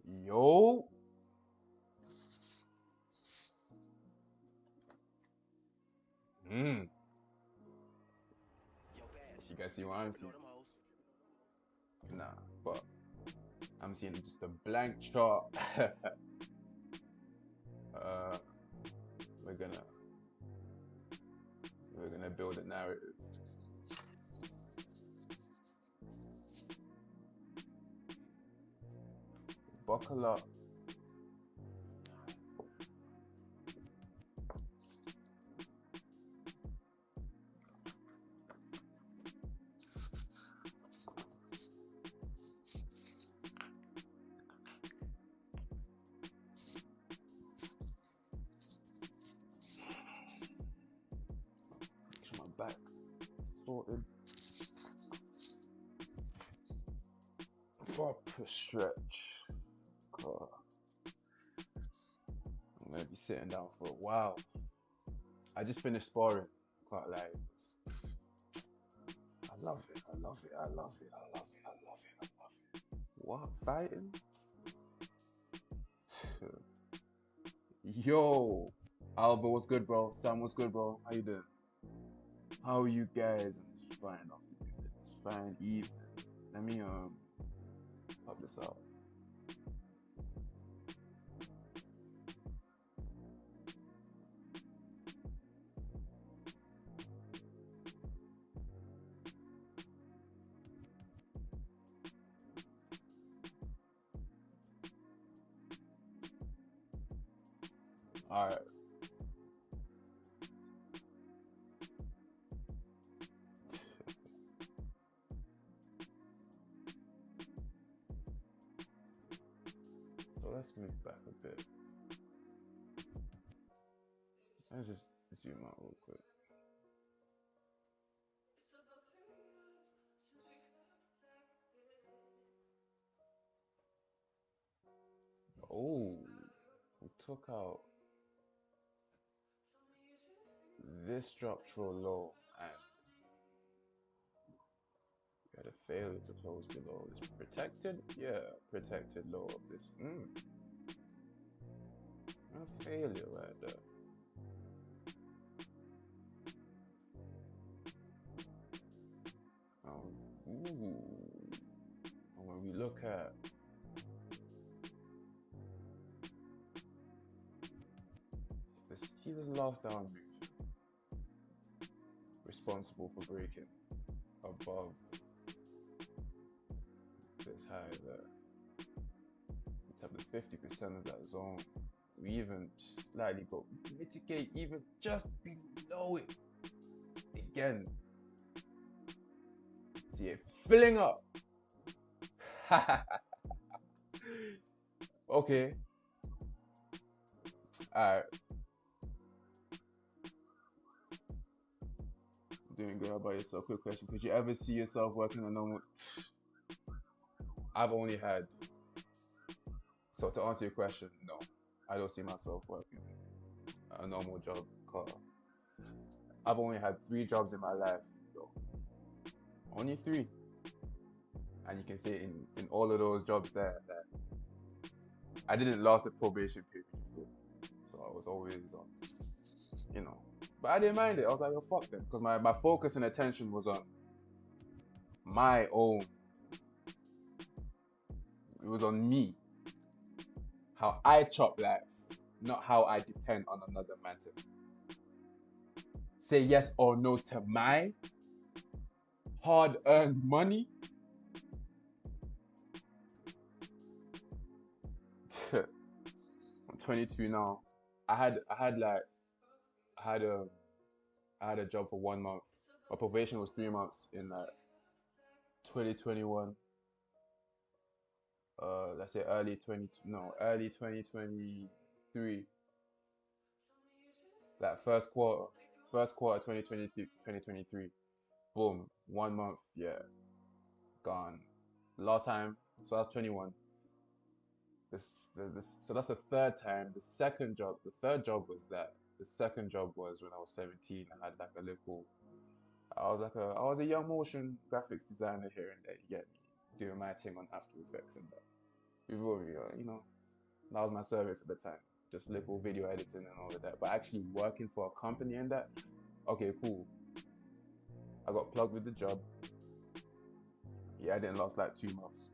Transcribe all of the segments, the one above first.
Yo. Mm. You guys see what I'm seeing? Nah, but I'm seeing just a blank chart. uh, we're gonna we're gonna build a narrative. Buckle up. Make sure my back sorted. Proper stretch. God. I'm gonna be sitting down for a while. I just finished sparring. Can't lie. I love it. I love it. I love it. I love it. I love it. I love it. What? Fighting? Yo, Alva, what's good, bro? Sam, what's good, bro? How you doing? How are you guys on this fine afternoon? This fine evening. Let me pop this out. All right. So let's move back a bit. Let's just zoom out real quick. Oh, we took out this structural low and we had a failure to close below this protected. Yeah, protected low of this. A failure right there. Ooh. And when we look at this, see this last down move responsible for breaking above this high there. We tap the 50% of that zone. We even slightly go mitigate even just below it. Again, see it filling up. Okay. Alright. Doing good. How about yourself? Quick question. Could you ever see yourself working a normal? I've only had. So to answer your question, no. I don't see myself working a normal job. I've only had 3 jobs in my life. Though. Only 3. And you can say in all of those jobs there that I didn't last the probation period before. So I was always on, But I didn't mind it. I was like, oh, fuck them. Because my focus and attention was on my own. It was on me. How I chop life. Not how I depend on another man to say yes or no to my hard-earned money. I'm 22 now. I had a job for 1 month. My probation was 3 months in 2021. Let's say early 2023. Like first quarter 2023. Boom, 1 month, yeah, gone. Last time, so that's 21. So that's the third time. The third job was that. The second job was when I was 17. I had like a little. I was a young motion graphics designer here and there. You get me, doing my thing on After Effects and that. before you know, that was my service at the time. Just little video editing and all of that. But actually working for a company and that, okay, cool. I got plugged with the job. Yeah, I didn't last like 2 months.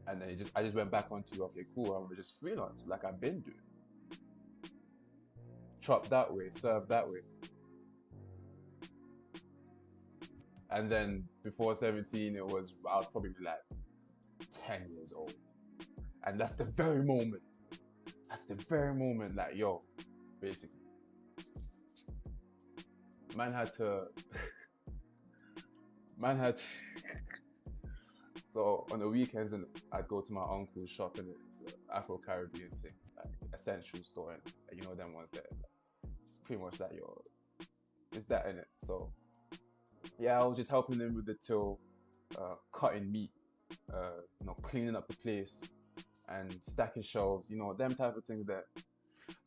And then I just went back onto, okay, cool, I'm gonna just freelance like I've been doing. Chop that way, serve that way. And then before 17, I was probably like 10 years old. And that's the very moment. Like, yo, basically. Man had to so on the weekends, and I'd go to my uncle's shop, and it's an Afro-Caribbean thing, like essential store, and you know them ones there. Like, pretty much that, yo, it's that in it. So yeah, I was just helping them with the till, cutting meat, you know, cleaning up the place and stacking shelves, you know, them type of things there.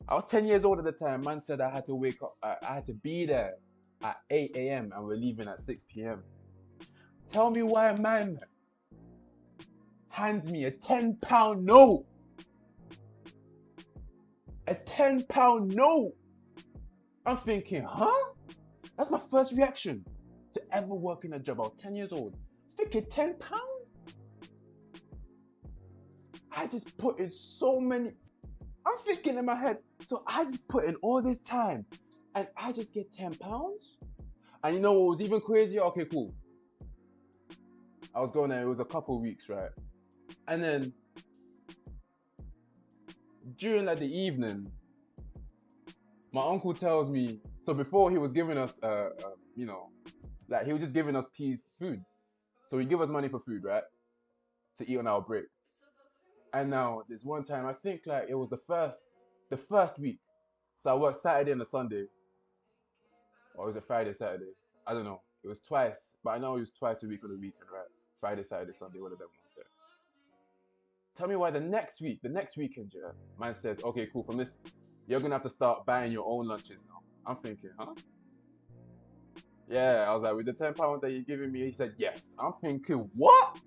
I was 10 years old at the time. Man said I had to wake up, I had to be there at 8 a.m. and we're leaving at 6 p.m. Tell me why a man hands me a £10 note. A £10 note. I'm thinking, huh? That's my first reaction to ever working a job. I was 10 years old. Thinking £10? I just put in so many. I'm thinking in my head, so I just put in all this time and I just get £10? And you know what was even crazier? Okay, cool. I was going there, it was a couple of weeks, right? And then during like the evening, my uncle tells me, so before he was giving us, you know, like he was just giving us food. So he'd give us money for food, right? To eat on our break. And now there's one time, I think like it was the first week. So I worked Saturday and a Sunday. Or was it Friday, Saturday? I don't know. It was twice, but I know it was twice a week on the weekend, right? Friday, Saturday, Sunday, one of them ones there. Tell me why the next weekend, yeah, man says, okay, cool, from this, you're gonna have to start buying your own lunches now. I'm thinking, huh? Yeah, I was like, with the £10 that you're giving me, he said, yes. I'm thinking, what?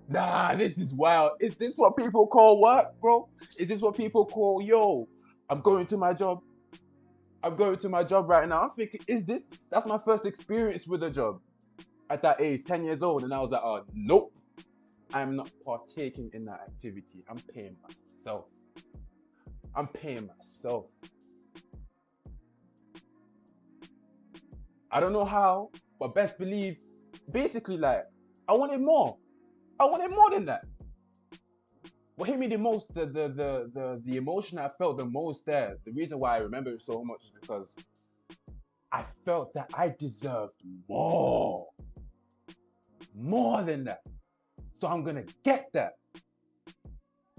Nah, this is wild. Is this what people call work, bro? Is this what people call, yo, I'm going to my job right now? I'm thinking, that's my first experience with a job at that age, 10 years old. And I was like, oh, nope. I'm not partaking in that activity. I'm paying myself. I don't know how, but best believe, basically, like, I wanted more than that. What hit me the most, the emotion I felt the most there, the reason why I remember it so much is because I felt that I deserved more than that. So I'm gonna get that.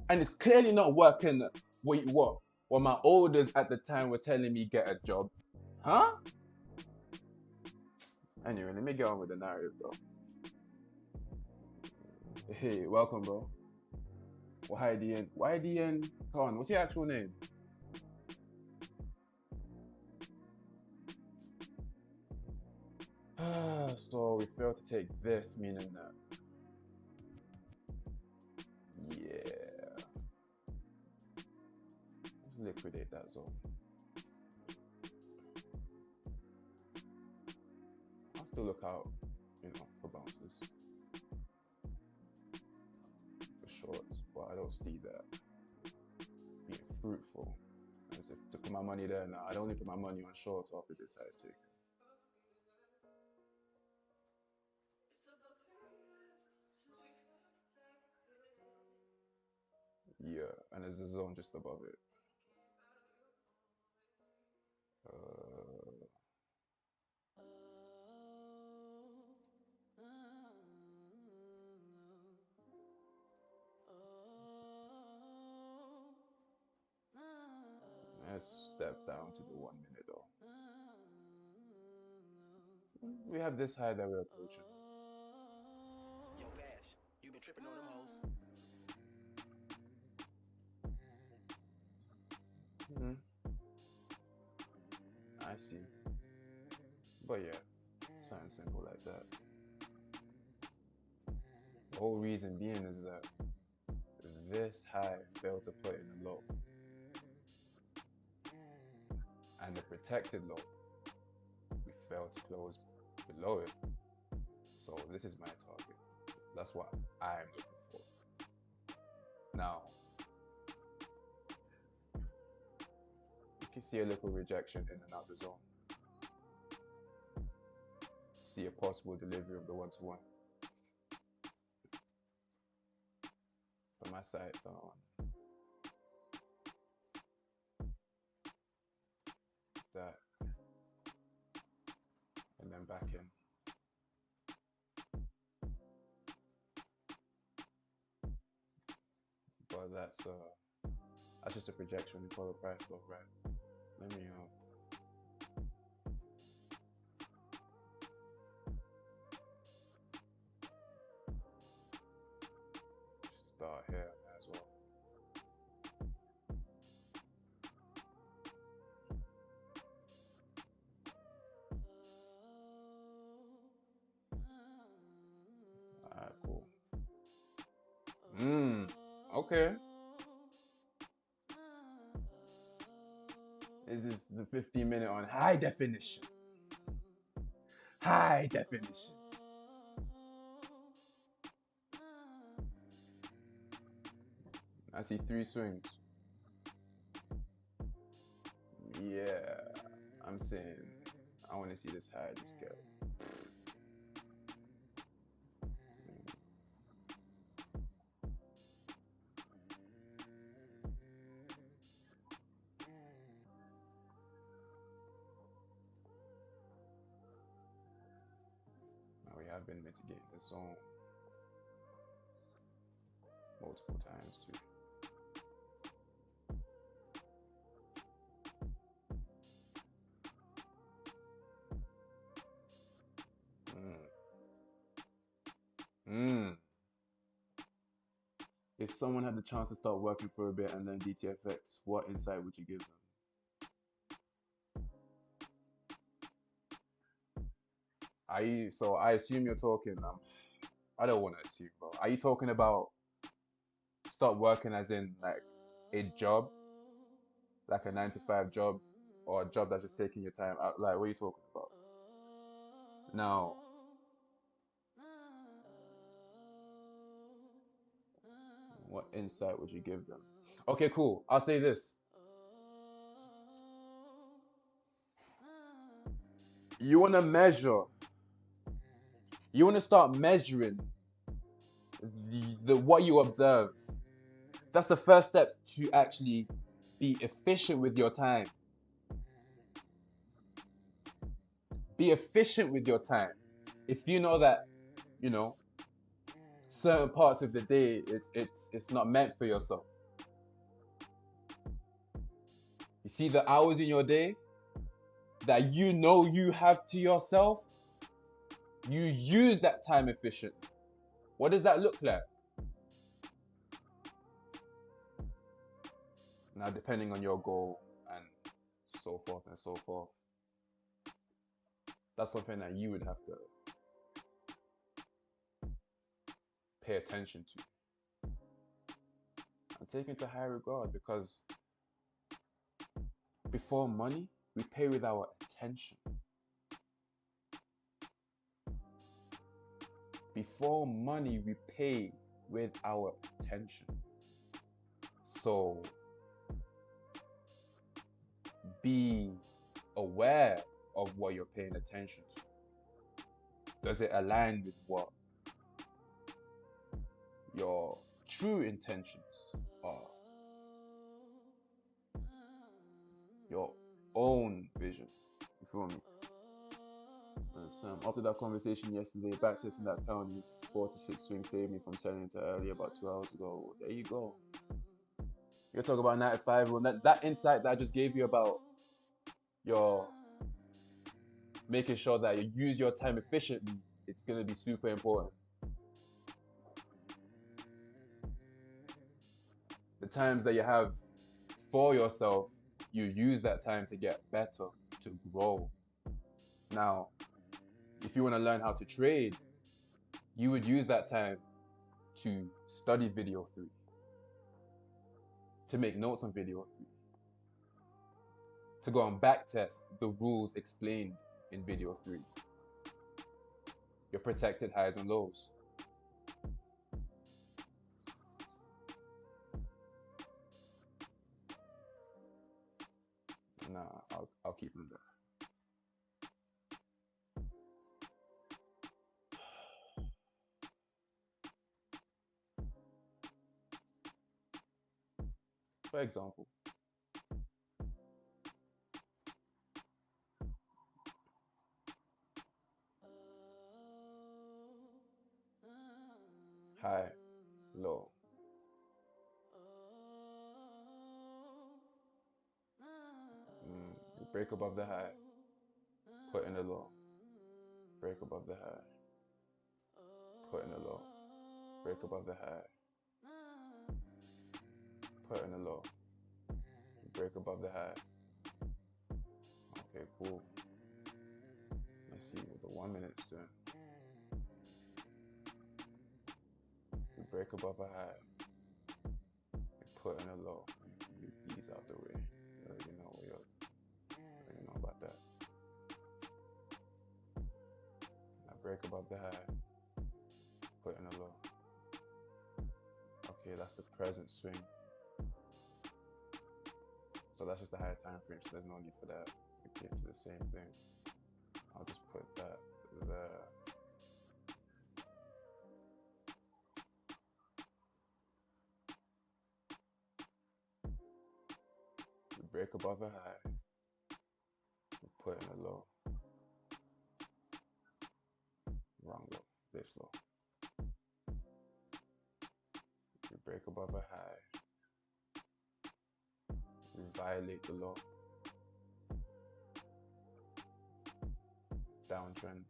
And it's clearly not working what my elders at the time were telling me get a job. Huh? Anyway, let me get on with the narrative though. Hey, welcome, bro. YDN Khan, what's your actual name? So we failed to take this, meaning that. Yeah. Let's liquidate that zone. I'll still look out, you know, for bounces. For shorts, but I don't see that being fruitful. As if to put my money there now. I'd only put my money on shorts after this size tick. Yeah, and there's a zone just above it. Let's step down to the 1 minute though. We have this high that we're approaching. Yo, Bash, you been tripping on them hoes? I see. But yeah, something simple like that. whole reason being is that this high failed to put in a low, and the protected low, we failed to close below it. So this is my target. That's what I'm looking for. Now, you can see a little rejection in and out the zone. See a possible delivery of the one-to-one. But my sights are on that, and then back in. But that's just a projection for the price low, right? Let me start here as well. Alright, cool. Okay. This is the 15-minute on high definition. High definition. I see 3 swings. Yeah, I'm saying I want to see this high just go. Now we have been mitigating the zone multiple times too. If someone had the chance to start working for a bit and then DTFX, what insight would you give them? So I assume you're talking, I don't want to assume, bro. Are you talking about start working as in like a job, like a 9-to-5 job, or a job that's just taking your time out? Like, what are you talking about? Now, what insight would you give them? Okay, cool. I'll say this. You want to measure. You want to start measuring the what you observe. That's the first step to actually be efficient with your time. Be efficient with your time. If you know that, you know, certain parts of the day it's not meant for yourself. You see the hours in your day that you know you have to yourself, you use that time efficiently. What does that look like? Now, depending on your goal and so forth and so forth, that's something that you would have to pay attention to and take into high regard, because before money, we pay with our attention. Before money, we pay with our attention. So be aware of what you're paying attention to. Does it align with what your true intentions are? Your own vision. You feel me? After that conversation yesterday, back testing that county, 4 to 6 swings saved me from selling into early about 2 hours ago. There you go. You're talking about 95. Well, that insight that I just gave you about your making sure that you use your time efficiently, it's going to be super important. The times that you have for yourself, you use that time to get better, to grow. Now, if you want to learn how to trade, you would use that time to study video 3, to make notes on video 3, to go and backtest the rules explained in video 3. Your protected highs and lows. Nah, I'll keep them there. For example, high, low. You break above the high, put in the low. Break above the high, put in the low. Break above the high, put in the low. Break above the high. Okay, cool. Let's see what the 1 minute's doing. We break above a high. We put in a low. Move these out the way. You already know what you know about that. Now break above the high. Put in a low. Okay, that's the present swing. So that's just the higher time frame, so there's no need for that. We came to the same thing. I'll just put that there. We break above a high. We put in a low. Wrong low. This low. We break above a high. We violate the low. Downtrend.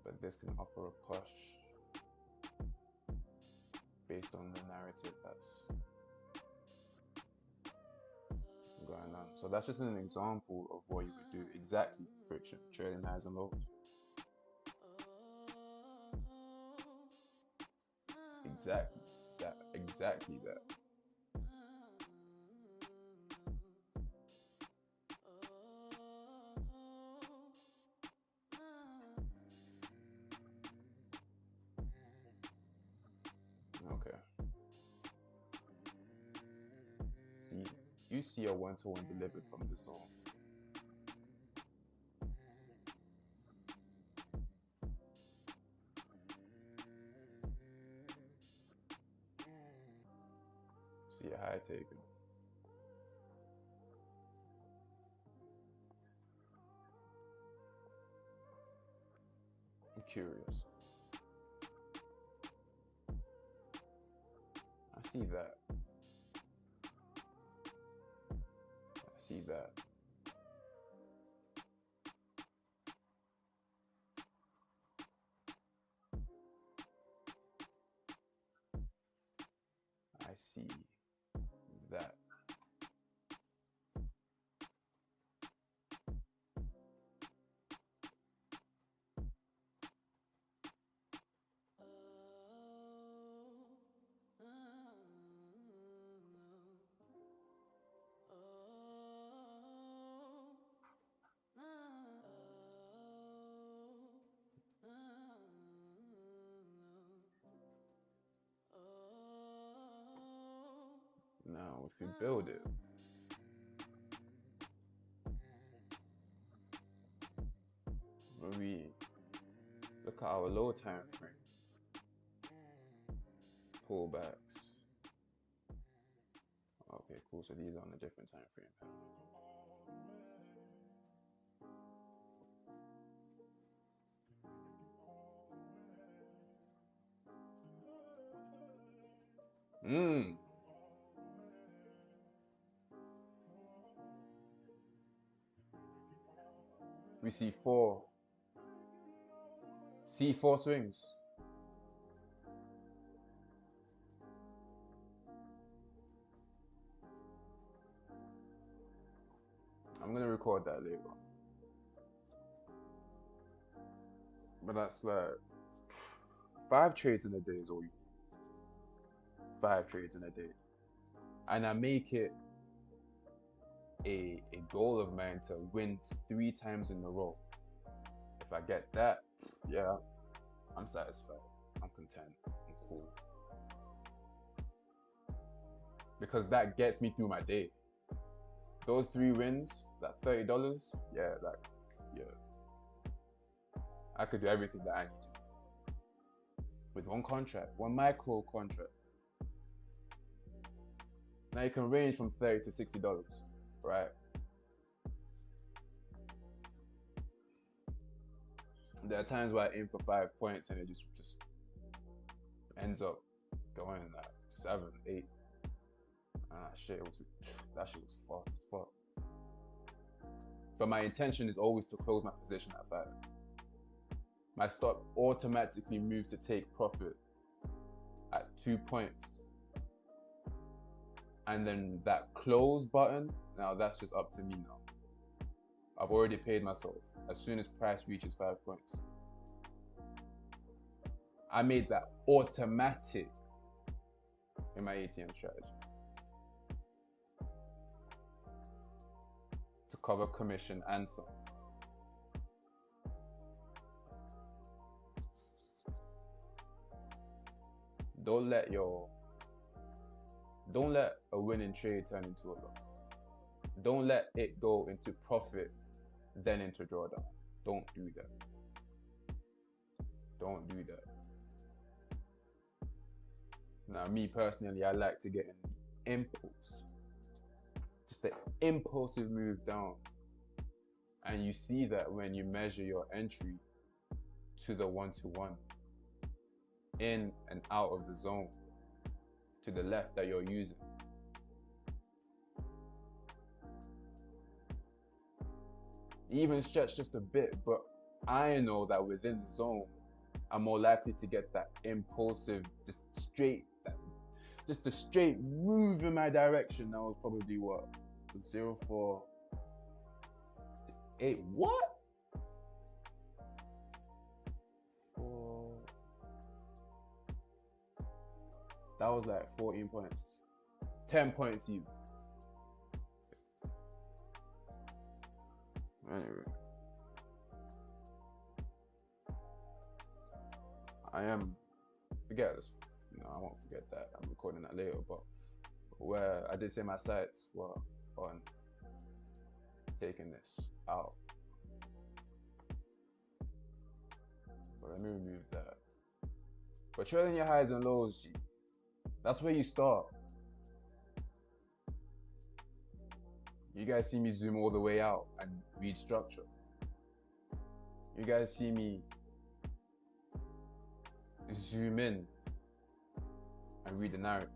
But this can offer a push based on the narrative that's going on. So that's just an example of what you would do. Exactly, friction, trading highs and lows. Exactly that. Okay. See, you see a 1-to-1 delivered from the zone. See a high taken. I'm curious. I see that. I see that. I see that. Now, if you build it, when we look at our low time frame, pullbacks. Okay, cool. So these are on a different time frame. We see four swings. I'm gonna record that later. But that's like 5 trades in a day is all you need. 5 trades in a day. And I make it a goal of mine to win 3 times in a row. If I get that, yeah, I'm satisfied. I'm content. I'm cool. Because that gets me through my day. Those 3 wins, that $30, yeah, I could do everything that I need to. With one contract, one micro contract. Now you can range from $30 to $60, right? There are times where I aim for 5 points and it just ends up going like 7, 8. That shit was fast as fuck. But my intention is always to close my position at 5. My stop automatically moves to take profit at 2 points. And then that close button, now that's just up to me now. I've already paid myself as soon as price reaches 5 points. I made that automatic in my ATM strategy to cover commission and some. Don't let a winning trade turn into a loss. Don't let it go into profit, then into drawdown. Don't do that. Don't do that. Now, me personally, I like to get in the impulse. Just the impulsive move down. And you see that when you measure your entry to the 1-to-1, in and out of the zone, to the left that you're using. Even stretch just a bit, but I know that within the zone, I'm more likely to get that impulsive, just a straight move in my direction. That was probably what? 0.4 to 8. What? 4. That was like 14 points. 10 points even. Anyway. Forget this. No, I won't forget that. I'm recording that later, but where I did say my sights were on taking this out. But let me remove that. But trading your highs and lows, G. That's where you start. You guys see me zoom all the way out and read structure. You guys see me zoom in and read the narrative.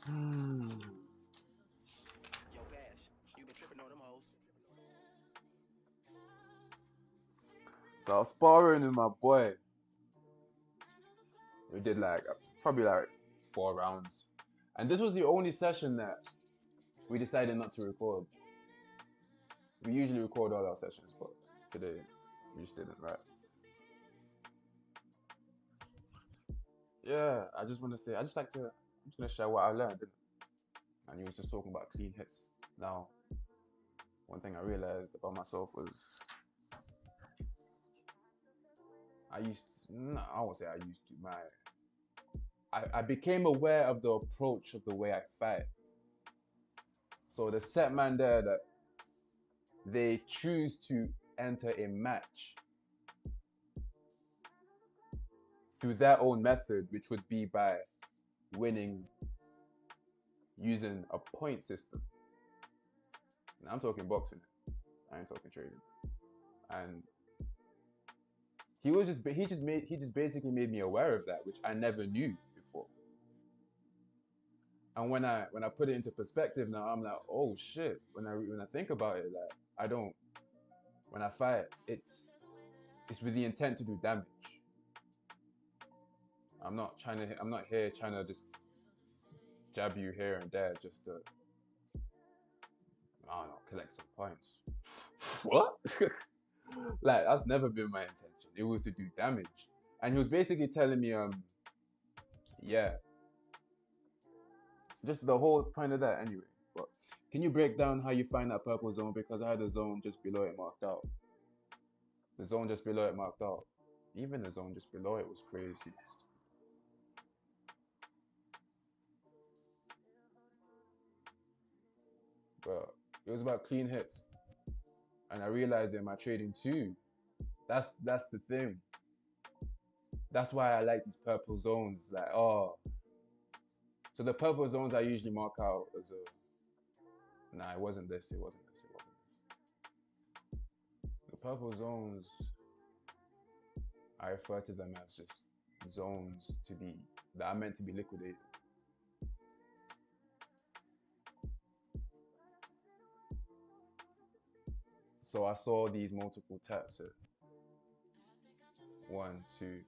Yo, Bash, you been tripping on them hoes. So I was sparring with my boy. We did probably 4 rounds. And this was the only session that we decided not to record. We usually record all our sessions, but today we just didn't, right? Yeah, I'm just gonna share what I learned. And he was just talking about clean hits. Now, one thing I realized about myself was I won't say I used to. I became aware of the approach of the way I fight. So the set man there that they choose to enter a match through their own method, which would be by winning using a point system. Now I'm talking boxing. I ain't talking trading. and he just basically made me aware of that, which I never knew before. And when I put it into perspective now, I'm like, oh shit. When I think about it, like I don't, when I fight, it's with the intent to do damage. I'm not here trying to just jab you here and there just to, I don't know, collect some points. What? Like that's never been my intention. It was to do damage. And he was basically telling me, yeah, just the whole point of that anyway. But can you break down how you find that purple zone? Because I had a zone just below it marked out. The zone just below it marked out. Even the zone just below it was crazy. But it was about clean hits. And I realized in my trading too, that's the thing. That's why I like these purple zones. Like, oh. So the purple zones I usually mark out as a, nah, it wasn't this. The purple zones, I refer to them as just zones that are meant to be liquidated. So I saw these multiple taps at 1, 2,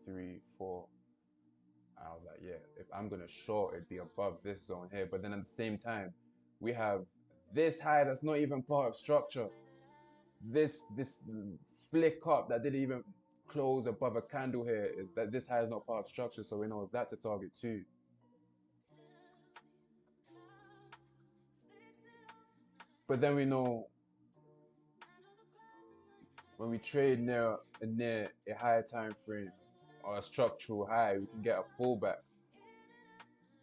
3, 4. I was like, yeah, if I'm gonna short, it'd be above this zone here. But then at the same time, we have this high that's not even part of structure. This flick up that didn't even close above a candle here, is that this high is not part of structure, so we know that's a target too. But then we know when we trade near a higher time frame or a structural high, we can get a pullback,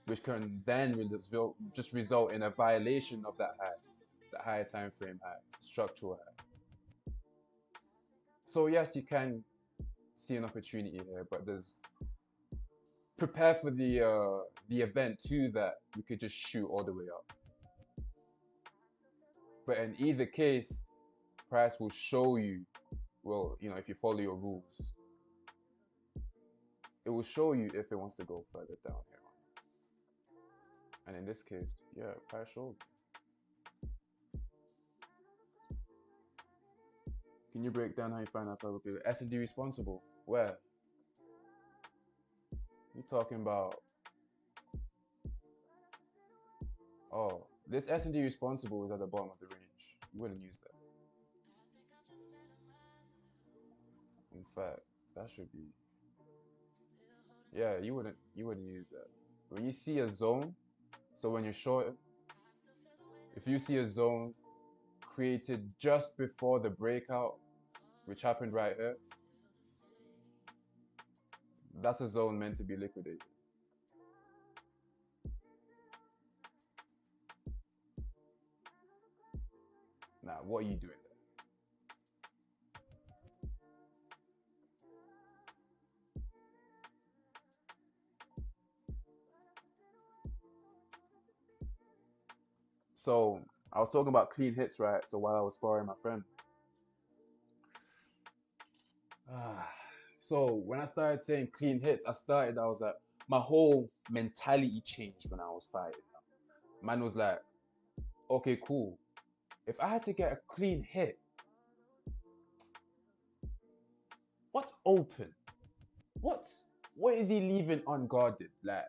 which can then just result in a violation of that high, the higher time frame high, structural high. So yes, you can see an opportunity here, but prepare for the event too that we could just shoot all the way up. But in either case, price will show you, well, you know, if you follow your rules, it will show you if it wants to go further down here. And in this case, yeah, price showed. Can you break down how you find out publicly? S&D responsible? Where? You talking about? Oh, this S&D responsible is at the bottom of the range. You wouldn't use that. In fact, that should be. Yeah, you wouldn't use that. When you see a zone, so when you're short, if you see a zone created just before the breakout, which happened right here, that's a zone meant to be liquidated. Now, what are you doing there? So I was talking about clean hits, right? So while I was sparring my friend, so when I started saying clean hits, I was like, my whole mentality changed when I was fighting. Man was like, okay, cool. If I had to get a clean hit, what's open? What is he leaving unguarded? Like,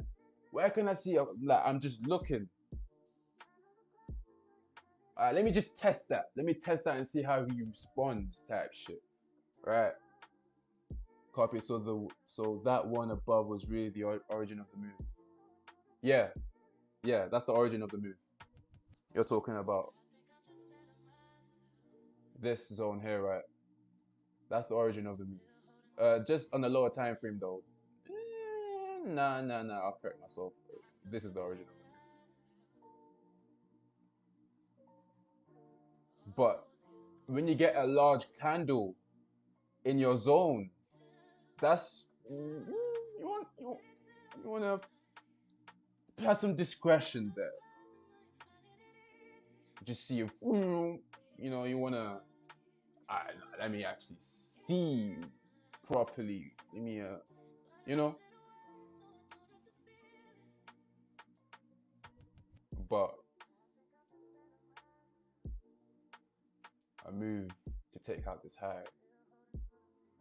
where can I see? Like, I'm just looking. Let me just test that. Let me test that and see how he responds, type shit. Right. Copy. So that one above was really the origin of the move. Yeah, that's the origin of the move. You're talking about this zone here, right? That's the origin of the move. Just on the lower time frame though. Nah. I'll correct myself. This is the origin of the move. But when you get a large candle in your zone, that's you want to have some discretion there. Just see if you know you want to let me actually see properly. Let me, you know. But I moved to take out this high.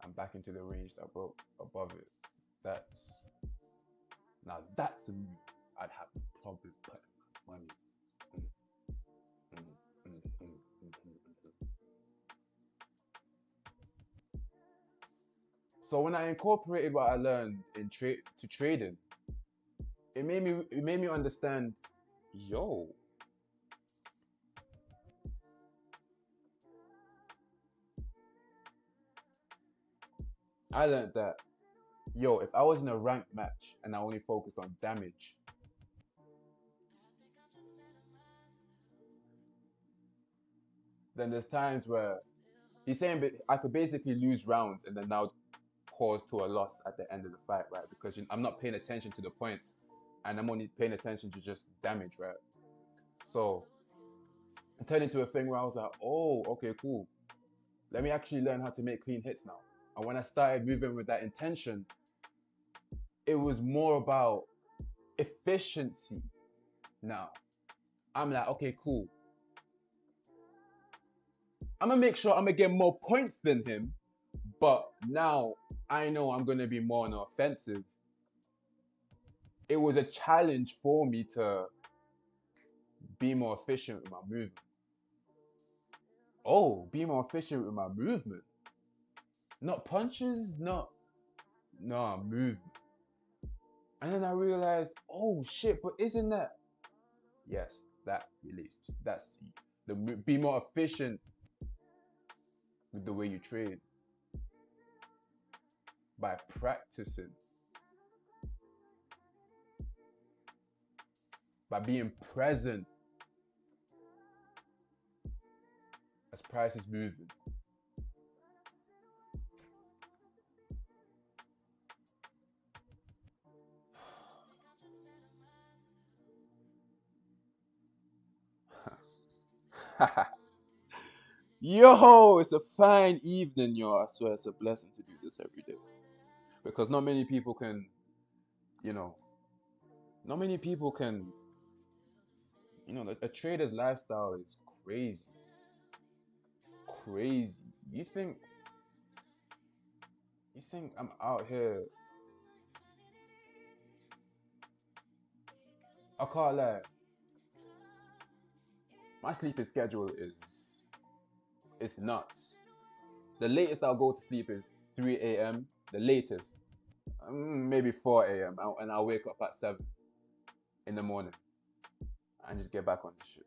I'm back into the range that broke above it. That's a move I'd have no problem putting my money. So when I incorporated what I learned in trading, it made me understand, yo, I learned that, yo, if I was in a ranked match and I only focused on damage, then there's times where he's saying I could basically lose rounds and then now cause to a loss at the end of the fight, right? Because I'm not paying attention to the points and I'm only paying attention to just damage, right? So it turned into a thing where I was like, oh, okay, cool. Let me actually learn how to make clean hits now. And when I started moving with that intention, it was more about efficiency now. I'm like, okay, cool. I'm gonna make sure I'm gonna get more points than him, but now I know I'm gonna be more on the offensive. It was a challenge for me to be more efficient with my movement. Oh, be more efficient with my movement. Not punches, no, movement. And then I realized, oh shit, but isn't that? Yes, that relates. That's the be more efficient with the way you trade by practicing, by being present as price is moving. Yo, it's a fine evening, yo. I swear it's a blessing to do this every day. Because not many people can, not many people can, a trader's lifestyle is crazy. Crazy. You think I'm out here? I can't lie. My sleeping schedule it's nuts. The latest I'll go to sleep is 3 a.m. The latest, maybe 4 a.m. And I'll wake up at 7 in the morning and just get back on this shit.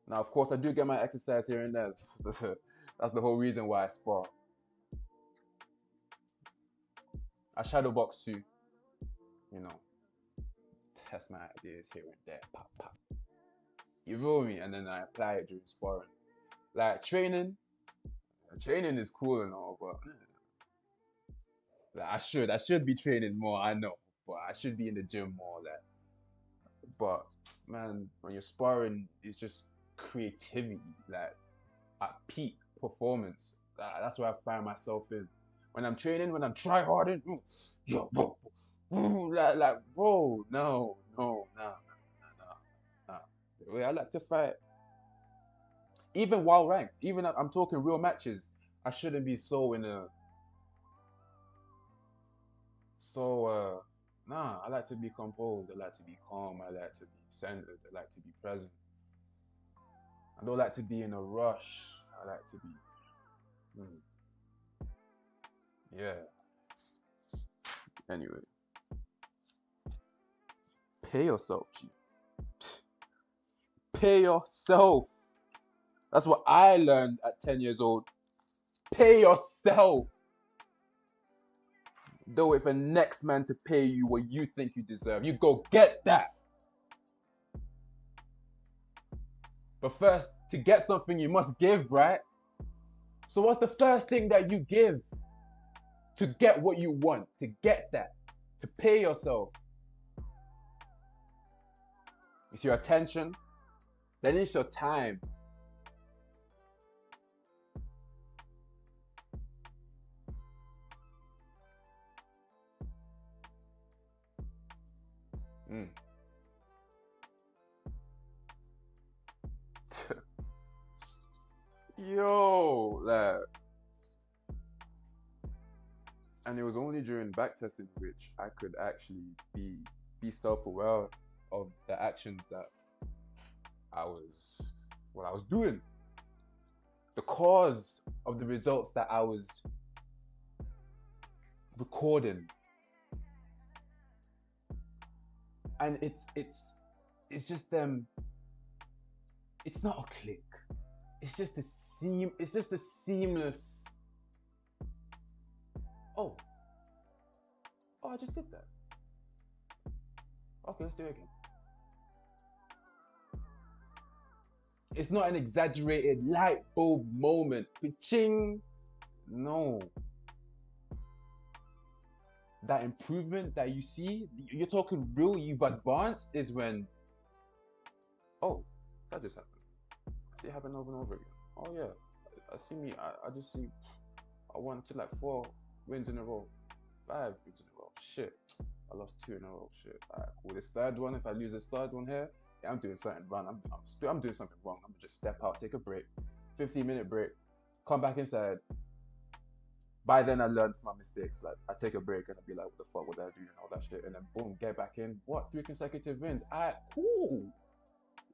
Now, of course, I do get my exercise here and there. That's the whole reason why I spar. I shadow box too, test my ideas here and there, pop, pop. You feel me? And then I apply it during sparring. Like training is cool and all, but like, I should be training more, I know, but I should be in the gym more. Like, but man, when you're sparring, it's just creativity, like at peak performance. That's where I find myself in. When I'm training, when I'm try harding, yo, bro, like, bro, no. The way I like to fight, even while ranked, even I'm talking real matches, I shouldn't be so in a. So, I like to be composed. I like to be calm. I like to be centered. I like to be present. I don't like to be in a rush. I like to be. Yeah. Anyway, pay yourself, G. Pay yourself. That's what I learned at 10 years old. Pay yourself. Don't wait for next man to pay you what you think you deserve. You go get that. But first, to get something, you must give, right? So what's the first thing that you give to get what you want? To get that. To pay yourself. It's your attention. Then it's your time. Yo, like, and it was only during backtesting which I could actually be self-aware of the actions that I was what I was doing, the cause of the results that I was recording, and it's just it's not a click. It's just a seamless. Oh, I just did that. Okay, let's do it again. It's not an exaggerated light bulb moment. Ching. No. That improvement that you see, you're talking real, you've advanced, is when, oh, that just happened. I see it happen over and over again. Oh yeah, I just see, I won to like 4 wins in a row, 5 wins in a row. Shit, I lost 2 in a row. Shit, alright, cool. This third one, if I lose this third one here, yeah, I'm doing something wrong. I'm doing something wrong. I'm gonna just step out, take a break, 15-minute break, come back inside. By then I learned from my mistakes. Like I take a break and I'd be like, what the fuck would I do and all that shit, and then boom, get back in. What, 3 consecutive wins? Alright, cool.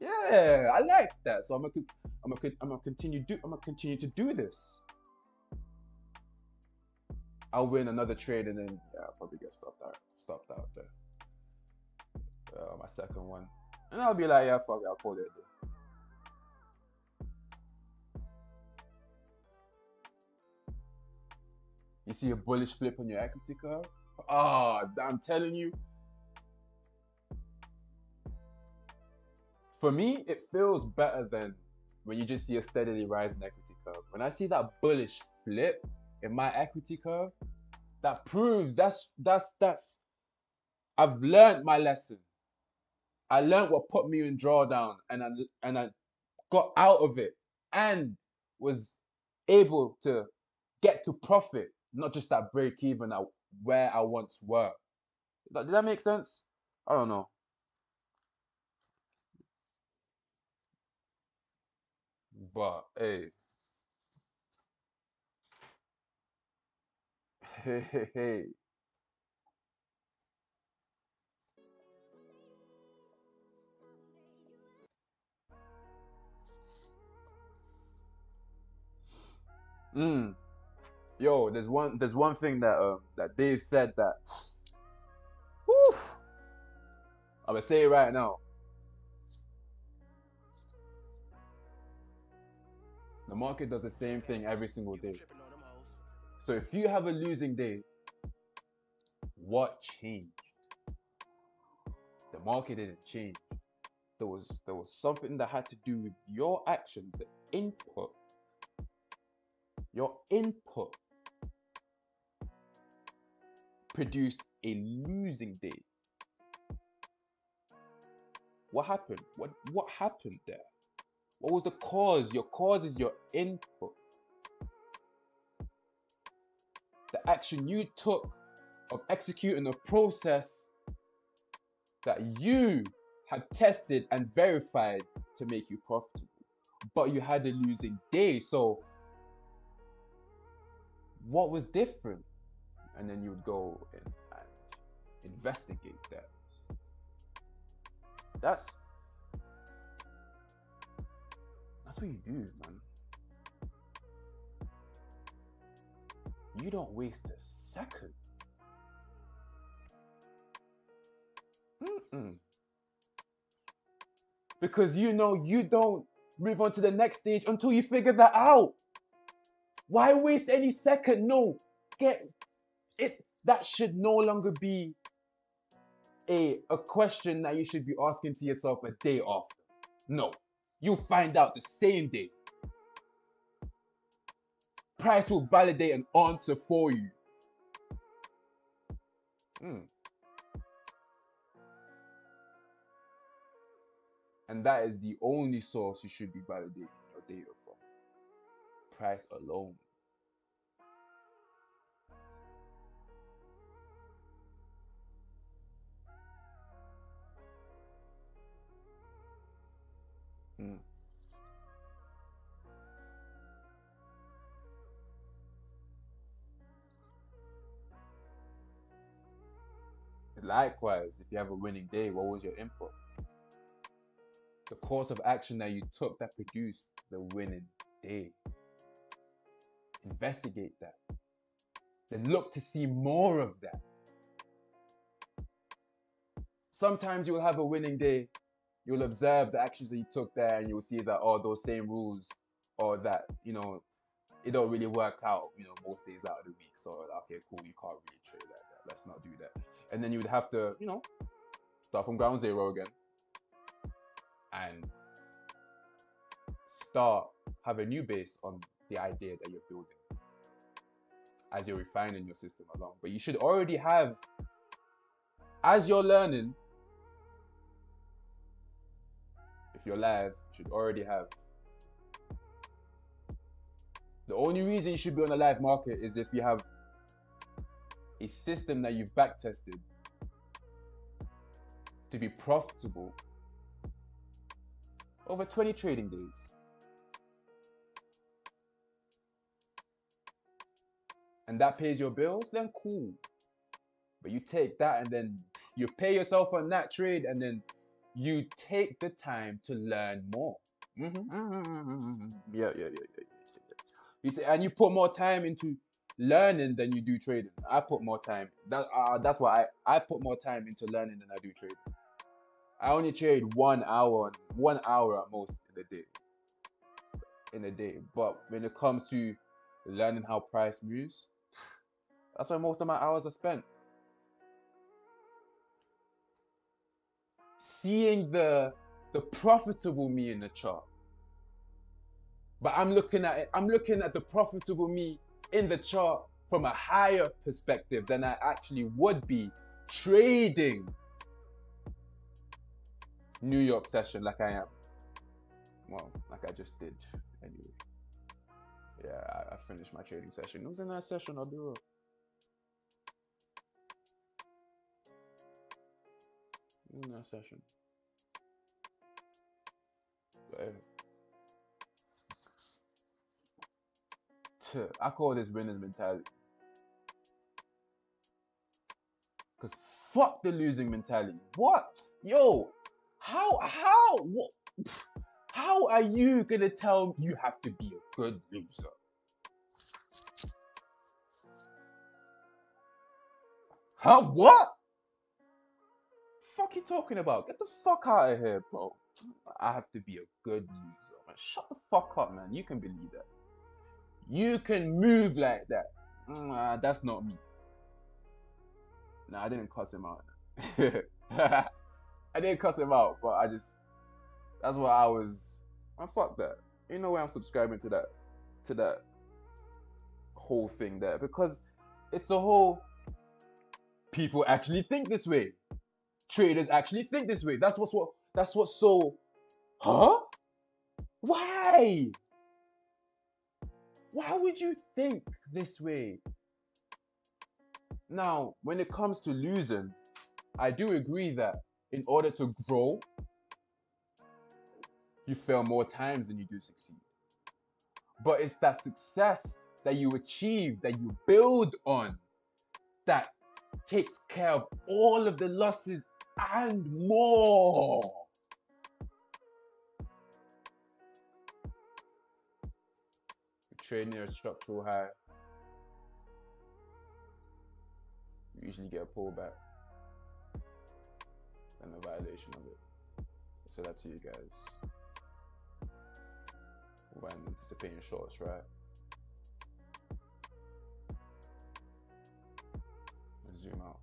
Yeah, I like that. So I'm gonna continue to do this. I'll win another trade and then yeah, I'll probably get stopped out there. My second one, and I'll be like, yeah, fuck it, I'll call it a day. You see a bullish flip on your equity curve? I'm telling you. For me, it feels better than when you just see a steadily rising equity curve. When I see that bullish flip in my equity curve, that proves that's I've learned my lesson. I learned what put me in drawdown, and I got out of it and was able to get to profit, not just that break even at where I once were. Did that make sense? I don't know. But hey, hey. Mm. Yo, there's one thing that Dave said that whew, I'm gonna say it right now. The market does the same thing every single day. So if you have a losing day, what changed? The market didn't change. There was something that had to do with your actions, the input. Your input produced a losing day. What happened? What happened there? What was the cause? Your cause is your input. The action you took of executing a process that you had tested and verified to make you profitable, but you had a losing day. So what was different? And then you would go and investigate that. That's what you do, man. You don't waste a second. Because you know you don't move on to the next stage until you figure that out. Why waste any second? No, get it. That should no longer be a question that you should be asking to yourself a day after. No, you'll find out the same day. Price will validate an answer for you. And that is the only source you should be validating your data from. Price alone. Likewise, if you have a winning day, what was your input? The course of action that you took that produced the winning day. Investigate that. Then look to see more of that. Sometimes you'll have a winning day. You'll observe the actions that you took there, and you'll see that, oh, those same rules, or that, it don't really work out, most days out of the week. So, okay, cool, you can't really trade like that. Let's not do that. And then you would have to, start from ground zero again and have a new base on the idea that you're building as you're refining your system along. But you should already have, as you're learning, if you're live, you should already have. The only reason you should be on a live market is if you have a system that you've back tested to be profitable over 20 trading days. And that pays your bills, then cool. But you take that and then you pay yourself on that trade, and then you take the time to learn more. Yeah. And you put more time into learning than you do trading. I put more time. That's why I put more time into learning than I do trading. I only trade 1 hour at most in a day. But when it comes to learning how price moves, that's where most of my hours are spent. Seeing the profitable me in the chart. But I'm looking at the profitable me in the chart from a higher perspective than I actually would be trading New York session like I am. Well, like I just did anyway. Yeah, I finished my trading session. It was a nice session, I'll be real. It was a nice session. But I call this winner's mentality. Because fuck the losing mentality. What? Yo, how are you gonna tell me you have to be a good loser? Huh? What? Fuck you talking about? Get the fuck out of here, bro. I have to be a good loser, man. Shut the fuck up, man. You can believe that. You can move like that. That's not me. Nah, I didn't cuss him out. I didn't cuss him out, but that's what I was. Man, fuck that. Ain't no way I'm subscribing to that whole thing there, because it's a whole. People actually think this way. Traders actually think this way. That's what's so. Huh? Why? Why would you think this way? Now, when it comes to losing, I do agree that in order to grow, you fail more times than you do succeed. But it's that success that you achieve, that you build on, that takes care of all of the losses and more. Trade near a structural high, you usually get a pullback and a violation of it. So that's to you guys when anticipating shorts, right? Let's zoom out.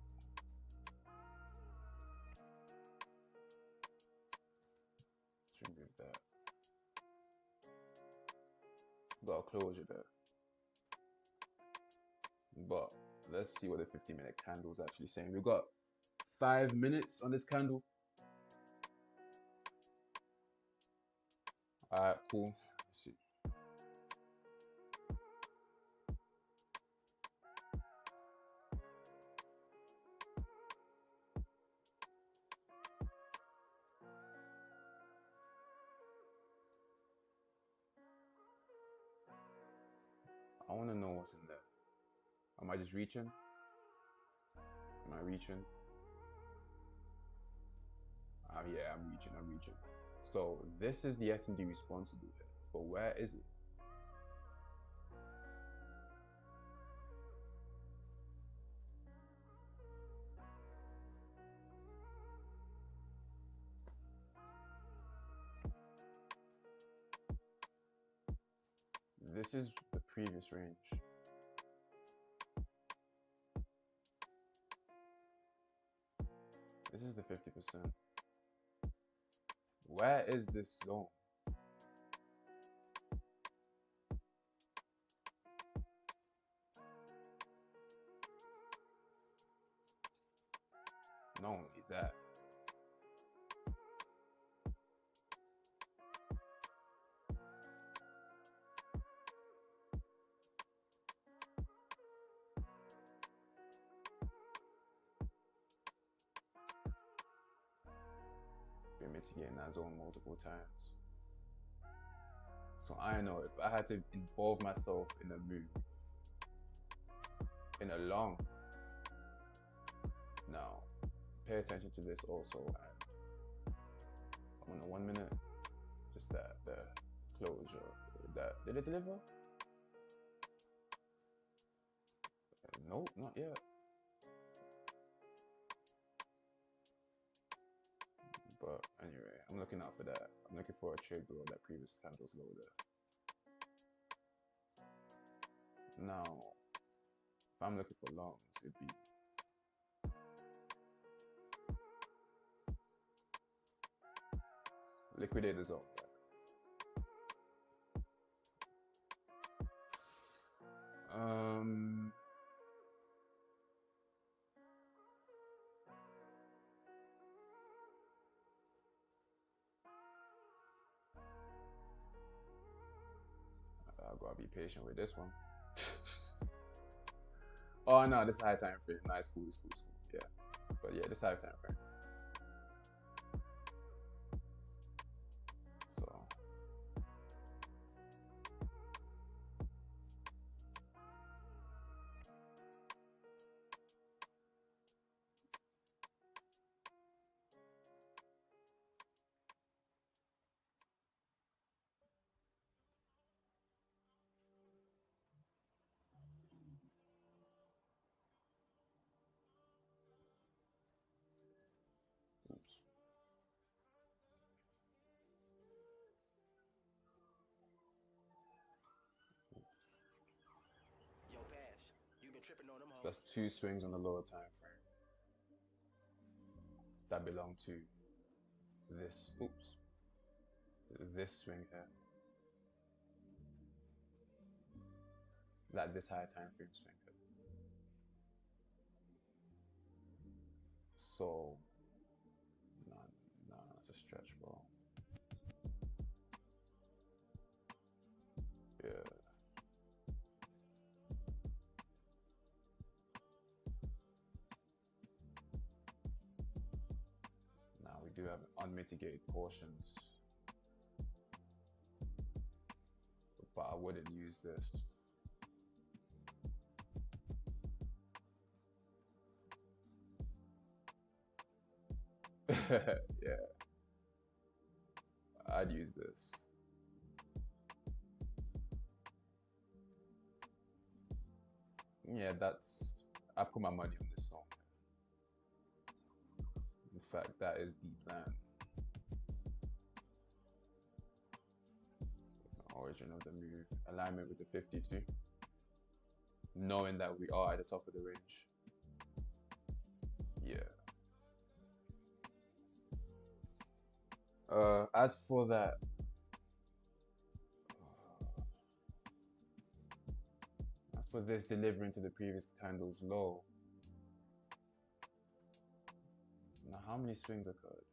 Let's remove that. Got a closure there. But let's see what the 50-minute candle is actually saying. We've got 5 minutes on this candle. Alright, cool. Let's see. I want to know what's in there. Am I just reaching? Am I reaching? Yeah, I'm reaching. So this is the S&D responsible here, but where is it? This is the previous range. This is the 50%. Where is this zone? Not only that, been mitigating that zone multiple times. So I know if I had to involve myself in a move, in a long, now pay attention to this also. And I'm on a 1 minute, just that, the closure, that, did it deliver? Nope, not yet. But anyway, I'm looking out for that. I'm looking for a trade below that previous candle's low there. Now, if I'm looking for longs, it'd be liquidate the zone. I gotta be patient with this one. Oh no, this high time frame. Nice, cool. Yeah, but yeah, this high time frame. So oops. Yo, Bash, you been tripping on them So hoes. that's 2 swings on the lower time frame that belong to this. Oops, this swing here. That this high time frame swing here. So nah, that's a stretch, bro. Yeah. Now we do have unmitigated portions, but I wouldn't use this. Yeah, I'd use this. Yeah, I put my money on this song. In fact, that is the plan. Origin of the move, alignment with the 52. Knowing that we are at the top of the range. Yeah. As for that, as for this delivering to the previous candle's low, now how many swings occurred?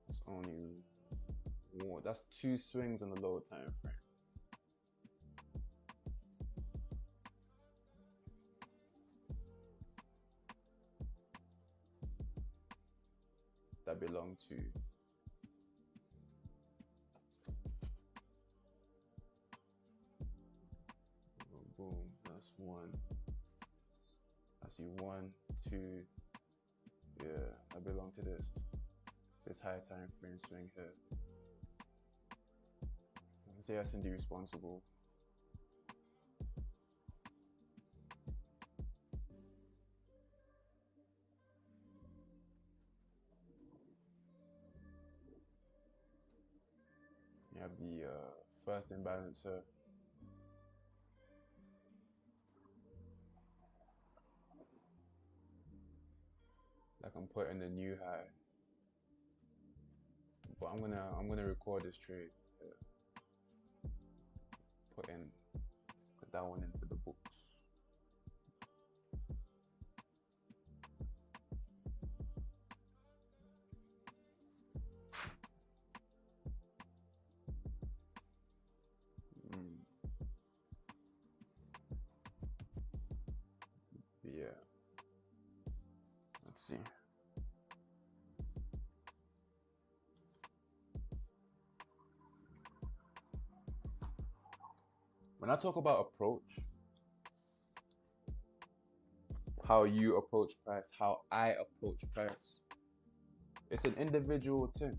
It's only one. That's 2 swings on the lower time frame. belong to. Boom, that's one. I see 1, 2. Yeah, I belong to this high time frame swing here. I say S&D responsible. You have the first imbalance here. Like I'm putting a new high, but I'm gonna record this trade. Put that one in for the books. Yeah. Let's see. When I talk about approach, how you approach price, how I approach price, it's an individual thing.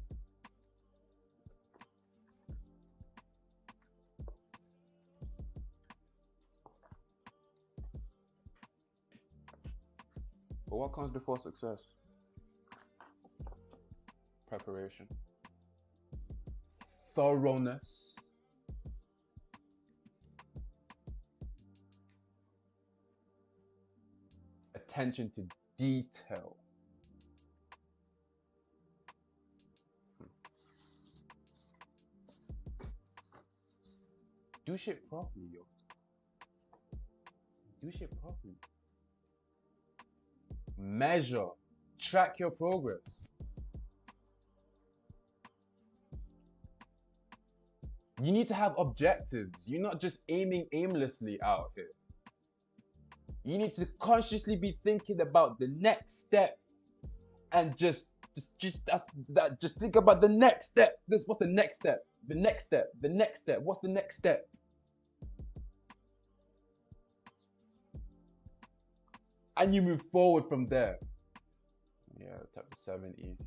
But what comes before success? Preparation, thoroughness, attention to detail. Do shit properly, yo. Do shit properly. Measure, track your progress. You need to have objectives. You're not just aiming aimlessly out here. You need to consciously be thinking about the next step, and just think about the next step. What's the next step? The next step. The next step. What's the next step? And you move forward from there. Yeah, tap the 70.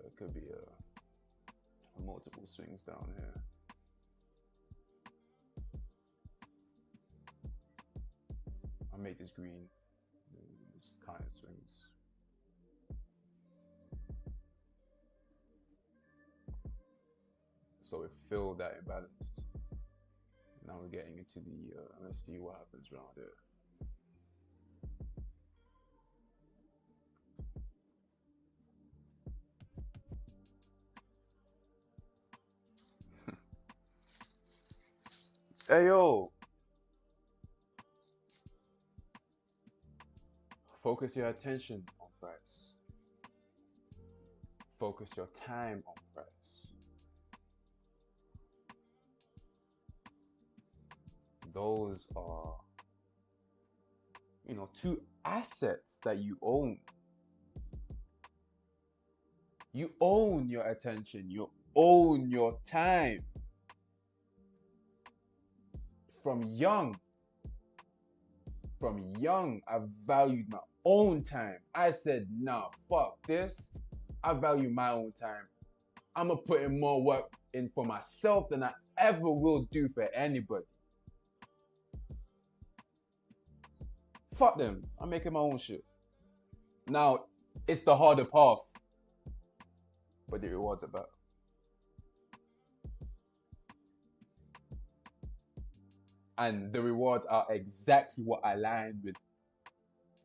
It could be multiple swings down here. I'll make this green. Just kind of swings. So it filled that imbalance. Now we're getting into the, let's see what happens around here. Hey yo! Focus your attention on price. Focus your time on price. Those are, two assets that you own. You own your attention. You own your time. From young, I valued my own time. I said, nah, fuck this. I value my own time. I'm gonna put in more work in for myself than I ever will do for anybody. Fuck them. I'm making my own shit. Now, it's the harder path, but the rewards are better. And the rewards are exactly what align with,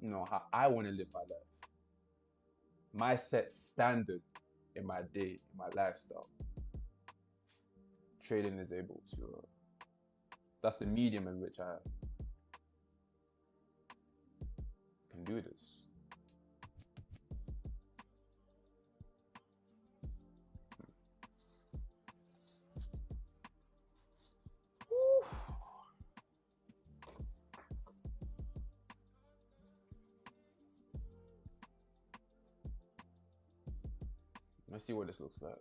how I want to live my life. My set standard in my day, in my lifestyle. Trading is able to, that's the medium in which I can do this. Let's see what this looks like.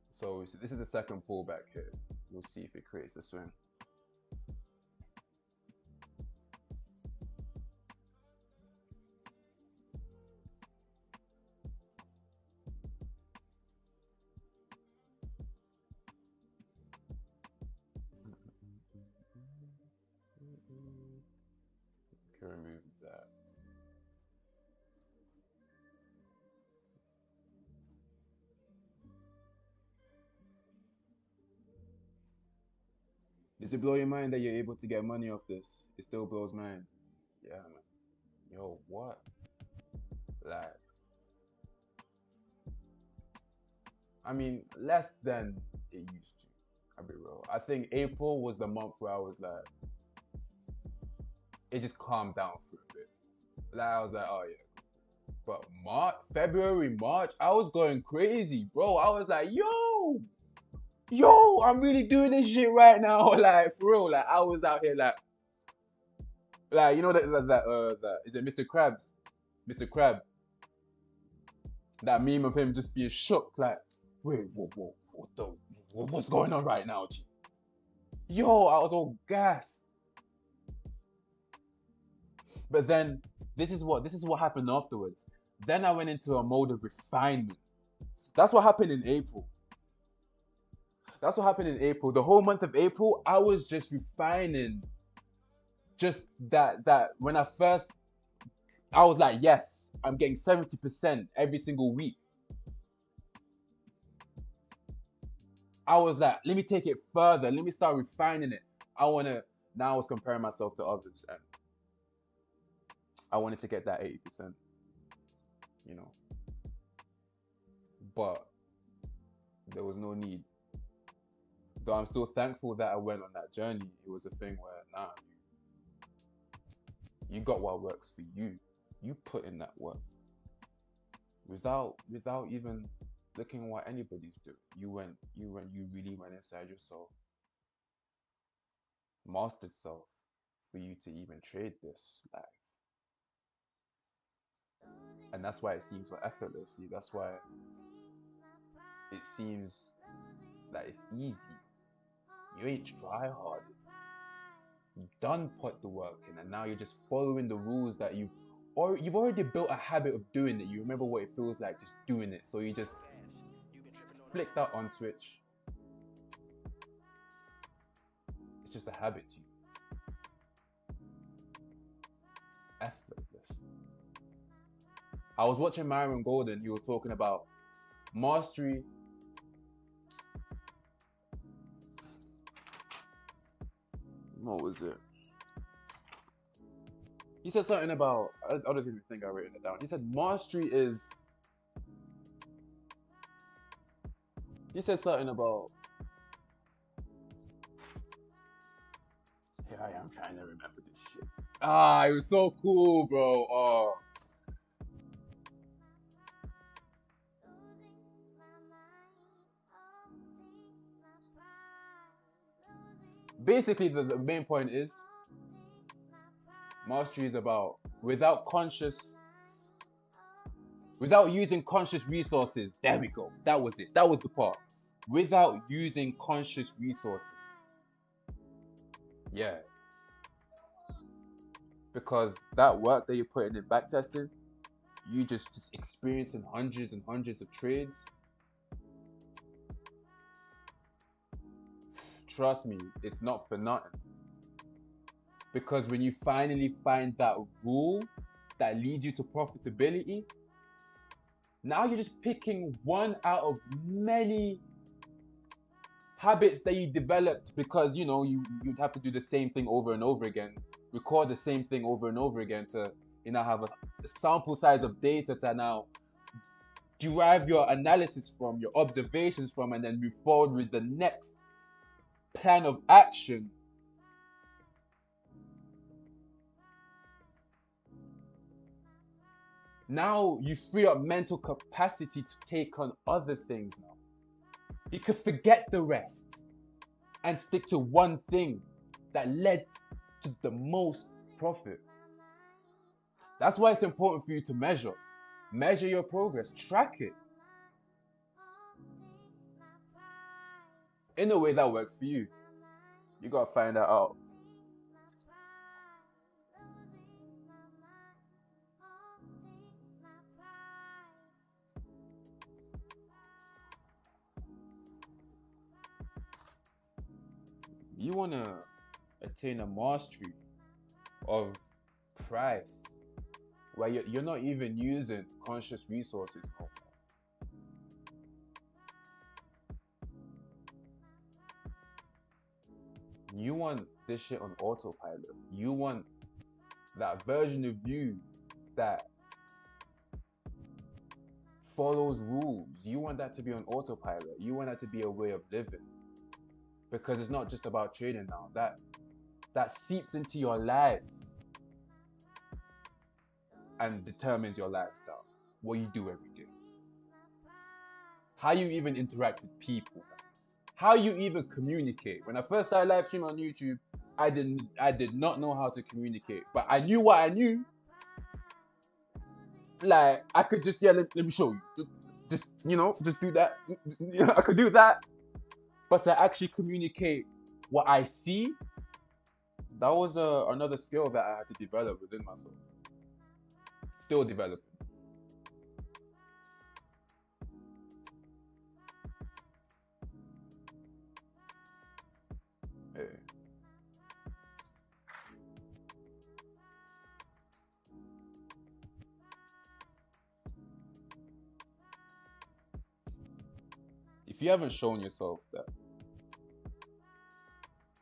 So this is the second pullback here. We'll see if it creates the swing. Okay, remove that. Does it blow your mind that you're able to get money off this? It still blows mine. Yeah, man. Yo, what? Like, I mean, less than it used to. I'll be real. I think April was the month where I was like, it just calmed down for a bit. Like, I was like, oh yeah. But February, March, I was going crazy, bro. I was like, yo, I'm really doing this shit right now. Like, for real. Like, I was out here like, you know that is it Mr. Krabs? Mr. Crab. That meme of him just being shook, like, wait, what's going on right now, G? Yo, I was all gassed. But then this is what happened afterwards. Then I went into a mode of refinement. That's what happened in April. That's what happened in April. The whole month of April, I was just refining. Just that when I was like, yes, I'm getting 70% every single week. I was like, let me take it further. Let me start refining it. Now I was comparing myself to others, and I wanted to get that 80%, you know. But there was no need. Though I'm still thankful that I went on that journey. It was a thing where, nah, you got what works for you. You put in that work. Without even looking at what anybody's doing. You really went inside yourself. Mastered self for you to even trade this life. And that's why it seems so effortlessly. That's why it seems that it's easy. You ain't try hard. You done put the work in, and now you're just following the rules that you've already built a habit of doing it. You remember what it feels like just doing it. So you just flick that on switch. It's just a habit to you. Effortless. I was watching Myron Golden. He was talking about mastery. What was it? He said something about, I don't even think I written it down. He said mastery is, he said something about, here I am trying to remember this shit. It was so cool, bro. Oh. Basically, the main point is, mastery is about without using conscious resources. There we go. That was it. That was the part. Without using conscious resources. Yeah. Because that work that you're putting in backtesting, you just experiencing hundreds and hundreds of trades. Trust me, it's not for nothing. Because when you finally find that rule that leads you to profitability, now you're just picking one out of many habits that you developed because, you know, you'd have to do the same thing over and over again, record the same thing over and over again to, you know, have a sample size of data to now derive your analysis from, your observations from, and then move forward with the next plan of action. Now you free up mental capacity to take on other things now. You could forget the rest and stick to one thing that led to the most profit. That's why it's important for you to measure. Measure your progress. Track it. In a way that works for you. You gotta find that out. You wanna attain a mastery of price where you're not even using conscious resources no more. You want this shit on autopilot. You want that version of you that follows rules. You want that to be on autopilot. You want that to be a way of living. Because it's not just about trading now. That seeps into your life and determines your lifestyle. What you do every day. How you even interact with people. How you even communicate. When I first started live streaming on YouTube, I did not know how to communicate. But I knew what I knew. Like, I could just, let me show you. Just do that. I could do that. But to actually communicate what I see, that was another skill that I had to develop within myself. Still developing. Yeah. If you haven't shown yourself that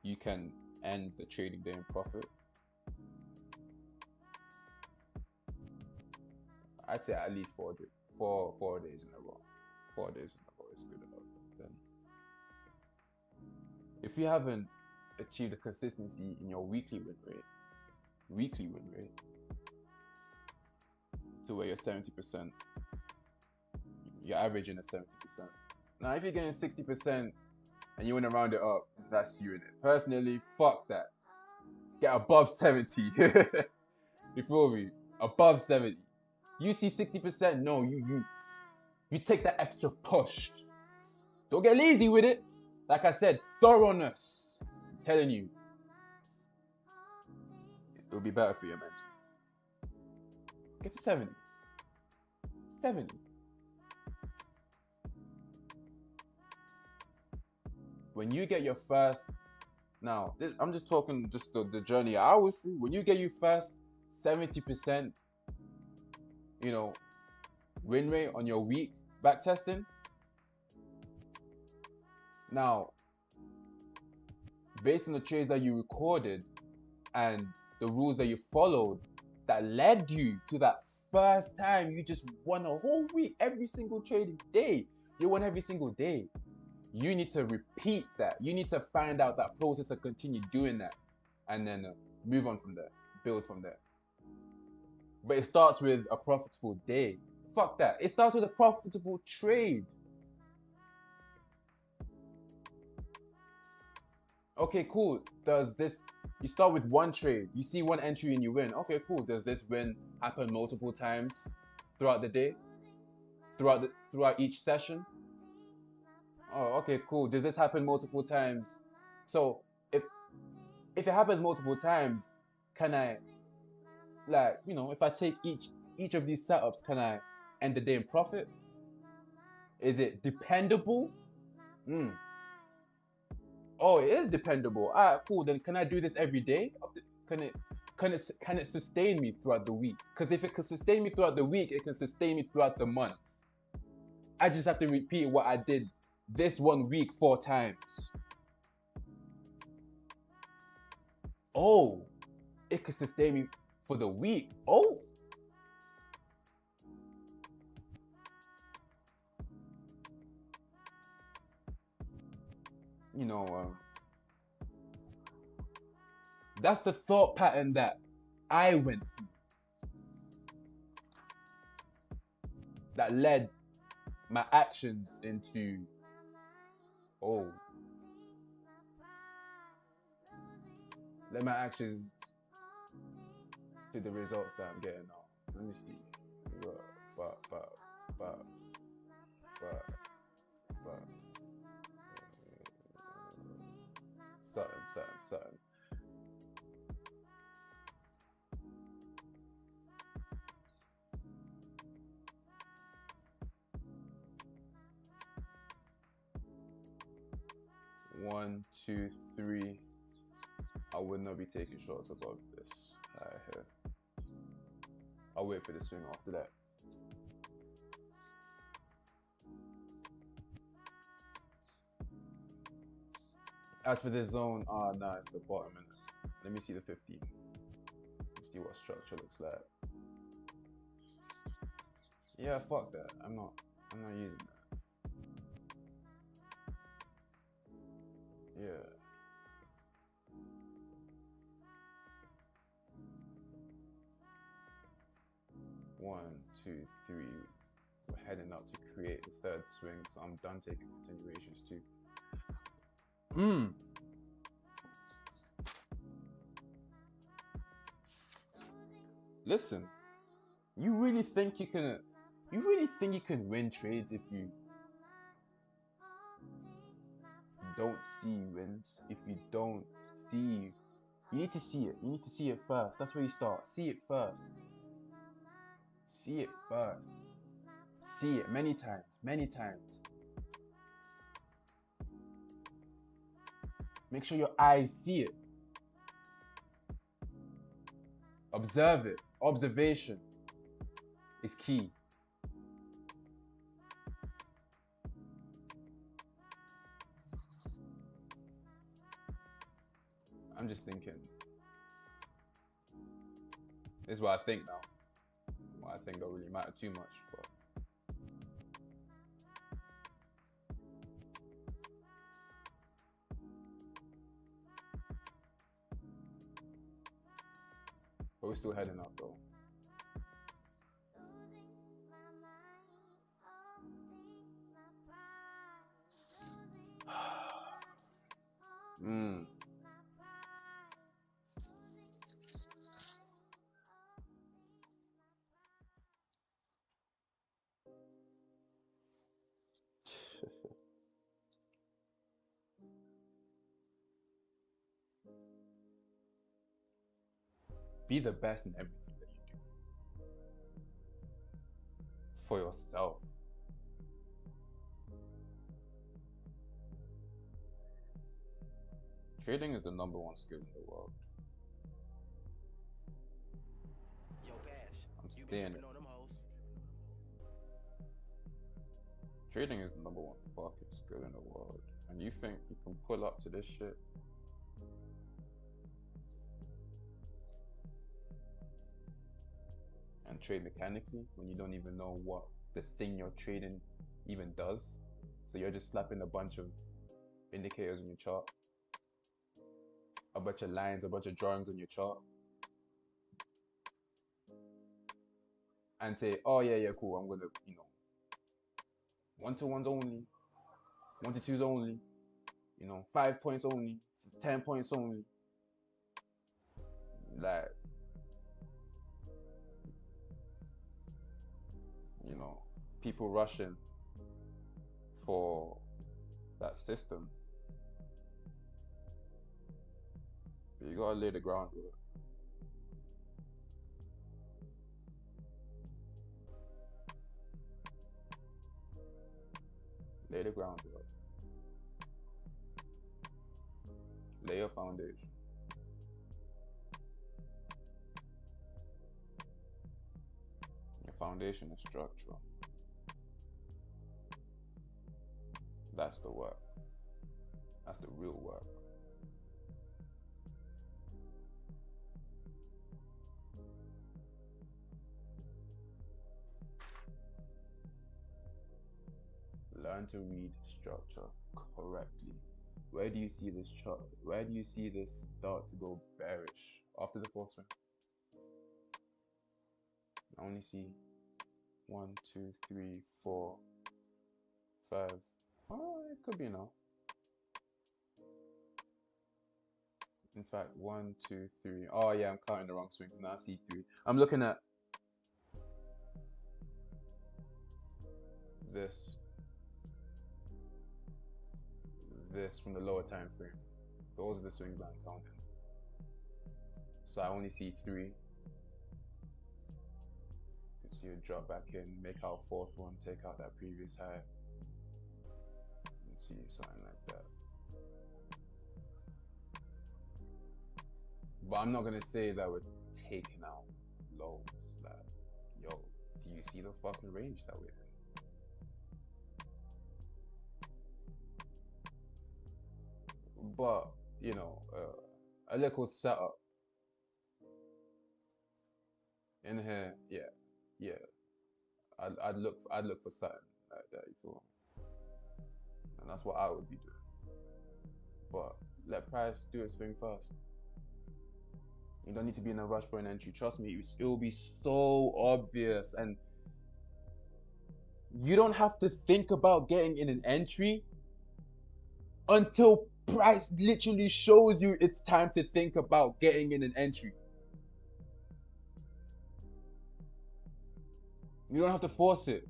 you can end the trading day in profit, I'd say at least 4 days in a row. 4 days in a row is good enough. Then, if you haven't achieved a consistency in your weekly win rate, to where you're 70%, you're averaging at 70%. Now, if you're getting 60% and you want to round it up, that's you in it. Personally, fuck that. Get above 70. You feel me? Above 70. You see 60%, no, you take that extra push. Don't get lazy with it. Like I said, thoroughness. I'm telling you. It'll be better for your mental. Get to 70. 70. When you get your first, now, I'm just talking just the journey I was through. When you get your first 70%, win rate on your week back testing. Now, based on the trades that you recorded and the rules that you followed that led you to that first time you just won a whole week, every single trading day. You won every single day. You need to repeat that. You need to find out that process and continue doing that. And then move on from there. Build from there. But it starts with a profitable day. Fuck that. It starts with a profitable trade. Okay, cool. You start with one trade. You see one entry and you win. Okay, cool. Does this win happen multiple times throughout the day? Throughout each session? Oh, okay, cool. Does this happen multiple times? So if it happens multiple times, can I, if I take each of these setups, can I end the day in profit? Is it dependable? Oh, it is dependable. Alright, cool. Then can I do this every day? Can it sustain me throughout the week? Because if it can sustain me throughout the week, it can sustain me throughout the month. I just have to repeat what I did this 1 week 4 times. Oh, it could sustain me for the week. Oh. That's the thought pattern that I went through. That led my actions into, let my actions to the results that I'm getting now. Let me see. But certain. 1, 2, 3. I would not be taking shots above this right here. I'll wait for the swing after that. As for this zone, nah, it's the bottom. Let me see the 15. Let's see what structure looks like. Yeah, fuck that. I'm not using that. Yeah. One, two, three. We're heading up to create the third swing, so I'm done taking continuations too. Listen, you really think you can win trades if you don't see wins? If you don't see, you need to see it. You need to see it first. That's where you start. See it first. See it first. See it many times. Make sure your eyes see it. Observe it. Observation is key. I'm just thinking. This is what I think now. What I think don't really matter too much, but we're still heading up though. Be the best in everything that you do. For yourself. Trading is the #1 skill in the world. Yo, Bash, I'm staying it. on them hoes. Trading is the #1 fucking skill in the world. And you think you can pull up to this shit? And trade mechanically when you don't even know what the thing you're trading even does? So you're just slapping a bunch of indicators on your chart, a bunch of lines, a bunch of drawings on your chart, and say, oh yeah, cool, I'm gonna, 1-to-1s only, 1-to-2s only, 5 points only, 10 points only. Like, people rushing for that system. But you gotta lay the groundwork. Lay the groundwork. Lay your foundation. Your foundation is structural. That's the work. That's the real work. Learn to read structure correctly. Where do you see this chart? Where do you see this start to go bearish after the fourth swing? I only see 1, 2, 3, 4, 5. Oh, it could be now. In fact, 1, 2, 3. Oh yeah, I'm counting the wrong swings. Now I see 3. I'm looking at this, this from the lower time frame. Those are the swings that I'm counting. So I only see 3. You can see it drop back in, make our 4th one, take out that previous high. And see something like that. But I'm not gonna say that we're taking out lows. Like, yo, do you see the fucking range that we're in? But you know, a little setup in here, yeah. I'd look for something like that. You feel me? And that's what I would be doing. But let price do its thing first. You don't need to be in a rush for an entry. Trust me, it will be so obvious, and you don't have to think about getting in an entry until price literally shows you it's time to think about getting in an entry. You don't have to force it.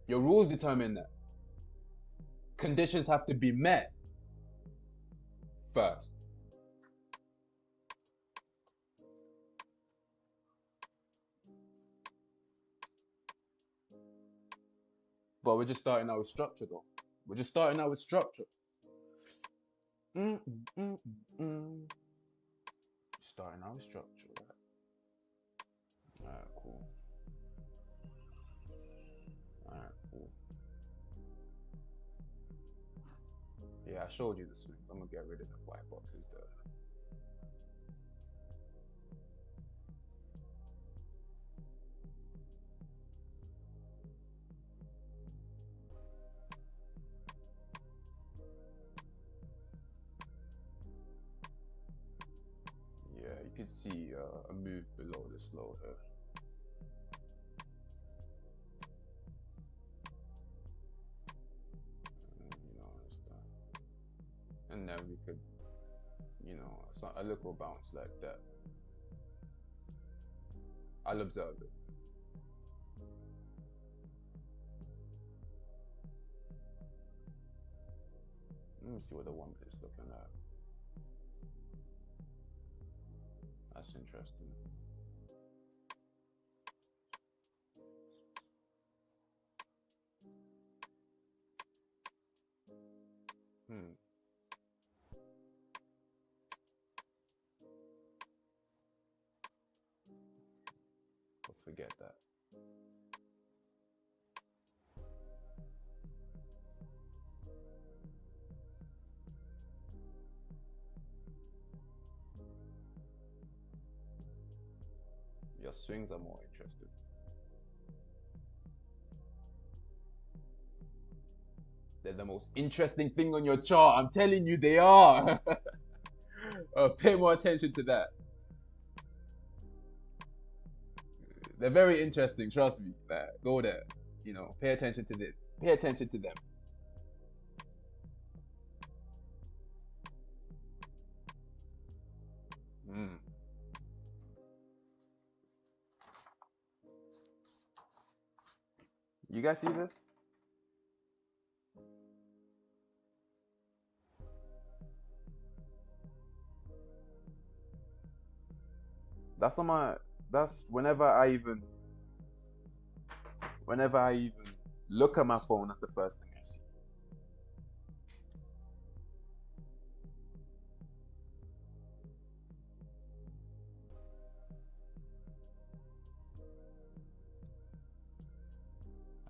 Your rules determine that. Conditions have to be met first. But we're just starting out with structure though. We're just starting out with structure. Starting out with structure, right? Alright, cool. Alright, cool. Yeah, I showed you the swings. I'm gonna get rid of the white boxes there. Yeah, you can see a move below this low here. And then we could, you know, a little bounce like that. I'll observe it. Let me see what the 1 minute is looking at. That's interesting. Forget that. Your swings are more interesting. They're the most interesting thing on your chart. I'm telling you, they are. Pay more attention to that. They're very interesting. Trust me. Go there. You know, pay attention to them. Pay attention to them. You guys see this? That's on my. That's whenever I even look at my phone. That's the first thing I see.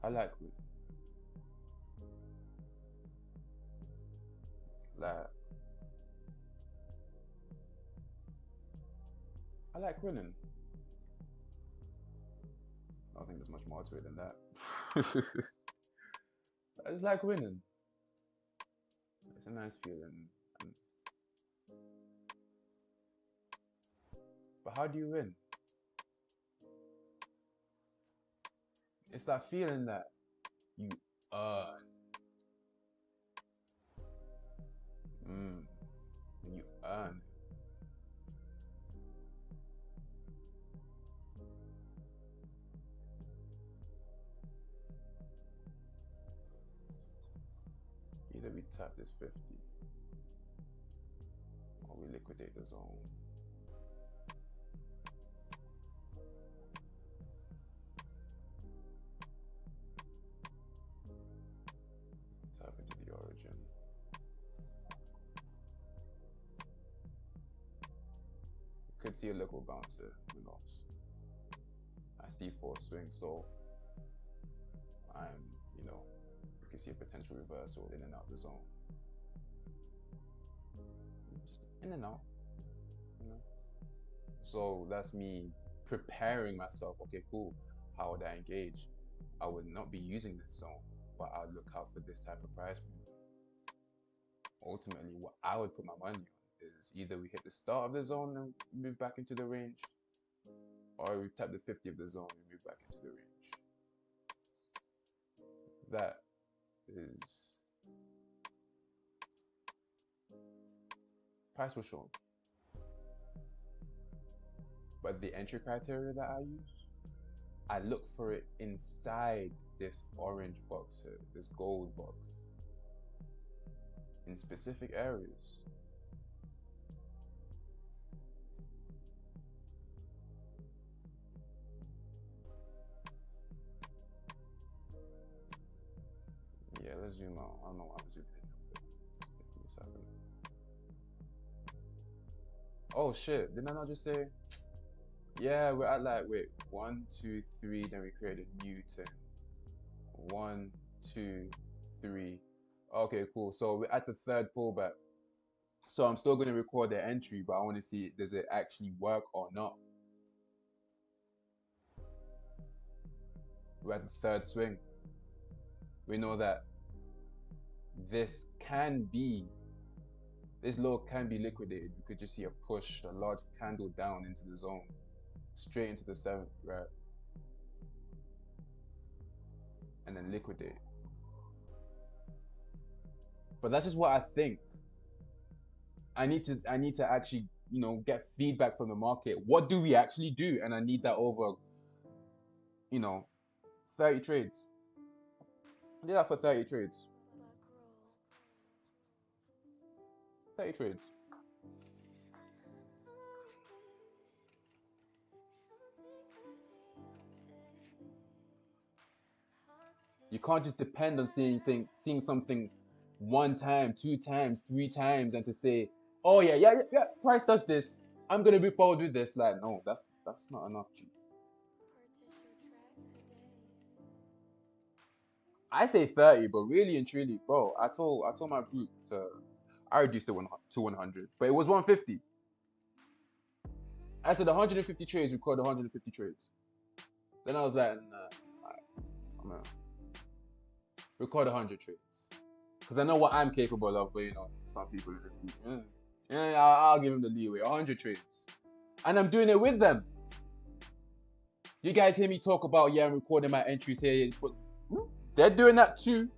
I like it. I like winning. I don't think there's much more to it than that. I just like winning. It's a nice feeling. But how do you win? It's that feeling that you earn. Either we tap this 50 or we liquidate the zone. Tap into the origin. Could see a little bounce here, who knows? I see 4 swings, so you can see a potential reversal in and out the zone. Just in and out, So that's me preparing myself. Okay, cool. How would I engage? I would not be using this zone, but I'll look out for this type of price move. Ultimately, what I would put my money on is either we hit the start of the zone and move back into the range, or we tap the 50 of the zone and move back into the range. That is price was shown. But the entry criteria that I use, I look for it inside this orange box here, this gold box, in specific areas. Yeah, let's zoom out. I don't know why I'm zooming in. Oh shit, didn't I not just say? Yeah, we're at like, wait, 1, 2, 3, then we create a new thing. 1, 2, 3. Okay, cool. So we're at the third pullback. So I'm still going to record the entry, but I want to see, does it actually work or not? We're at the third swing. We know that this low can be liquidated. We could just see a push, a large candle down into the zone, straight into the 7th, right? And then liquidate. But that's just what I think. I need to actually, get feedback from the market. What do we actually do? And I need that over, 30 trades. I did that for 30 trades. 30 trades. You can't just depend on seeing something 1 time, 2 times, 3 times, and to say, oh yeah, price does this, I'm gonna move forward with this. Like, no, that's not enough, G. I say 30, but really and truly, bro, I told my group I reduced it to 100, but it was 150. I said 150 trades, record 150 trades. Then I was like, nah, I'm gonna record 100 trades. Because I know what I'm capable of, but some people in the group, I'll give them the leeway, 100 trades. And I'm doing it with them. You guys hear me talk about, I'm recording my entries here, but they're doing that too.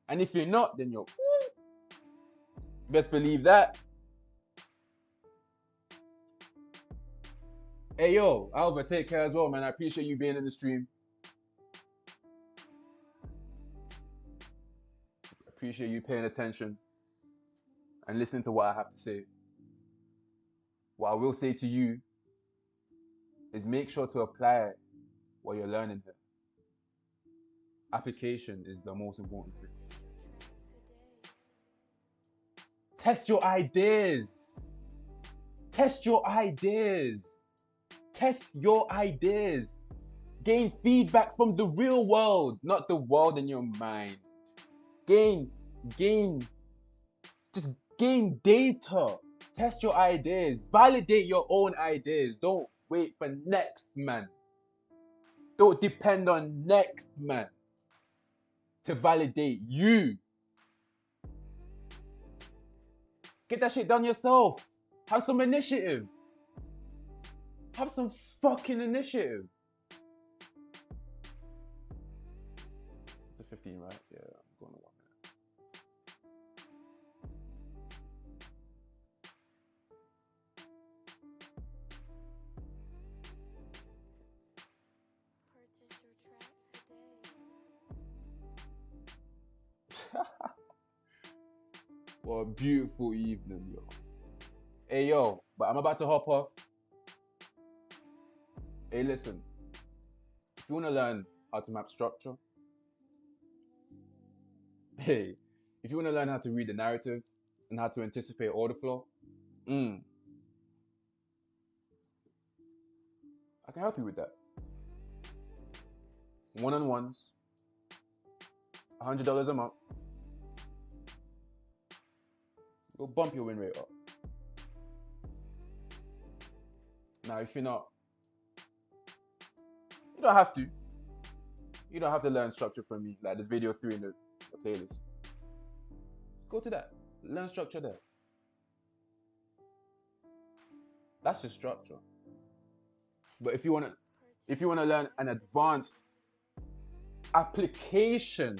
And if you're not, then you're, best believe that. Hey, yo, Alva, take care as well, man. I appreciate you being in the stream. Appreciate you paying attention and listening to what I have to say. What I will say to you is make sure to apply what you're learning here. Application is the most important thing. Test your ideas. Test your ideas. Test your ideas. Gain feedback from the real world, not the world in your mind. Just gain data. Test your ideas. Validate your own ideas. Don't wait for next man. Don't depend on next man to validate you. Get that shit done yourself. Have some initiative. Have some fucking initiative. It's a 15, right? Yeah, I'm going to 1 minute. Purchase your track today. What a beautiful evening, yo. Hey, yo, but I'm about to hop off. Hey, listen. If you want to learn how to map structure, hey, if you want to learn how to read the narrative and how to anticipate order flow, I can help you with that. One-on-ones, $100 a month. You'll bump your win rate up. Now, if you're not, you don't have to. You don't have to learn structure from me, like this video 3 in the playlist. Go to that. Learn structure there. That's just structure. But if you wanna learn an advanced application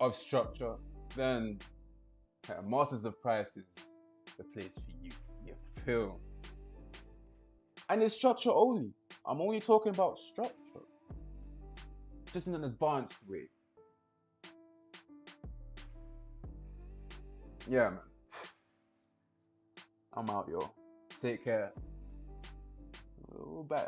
of structure, then Masters of Price is the place for you. You feel? And it's structure only. I'm only talking about structure, just in an advanced way. Yeah, man. I'm out, yo. Take care. I'm back.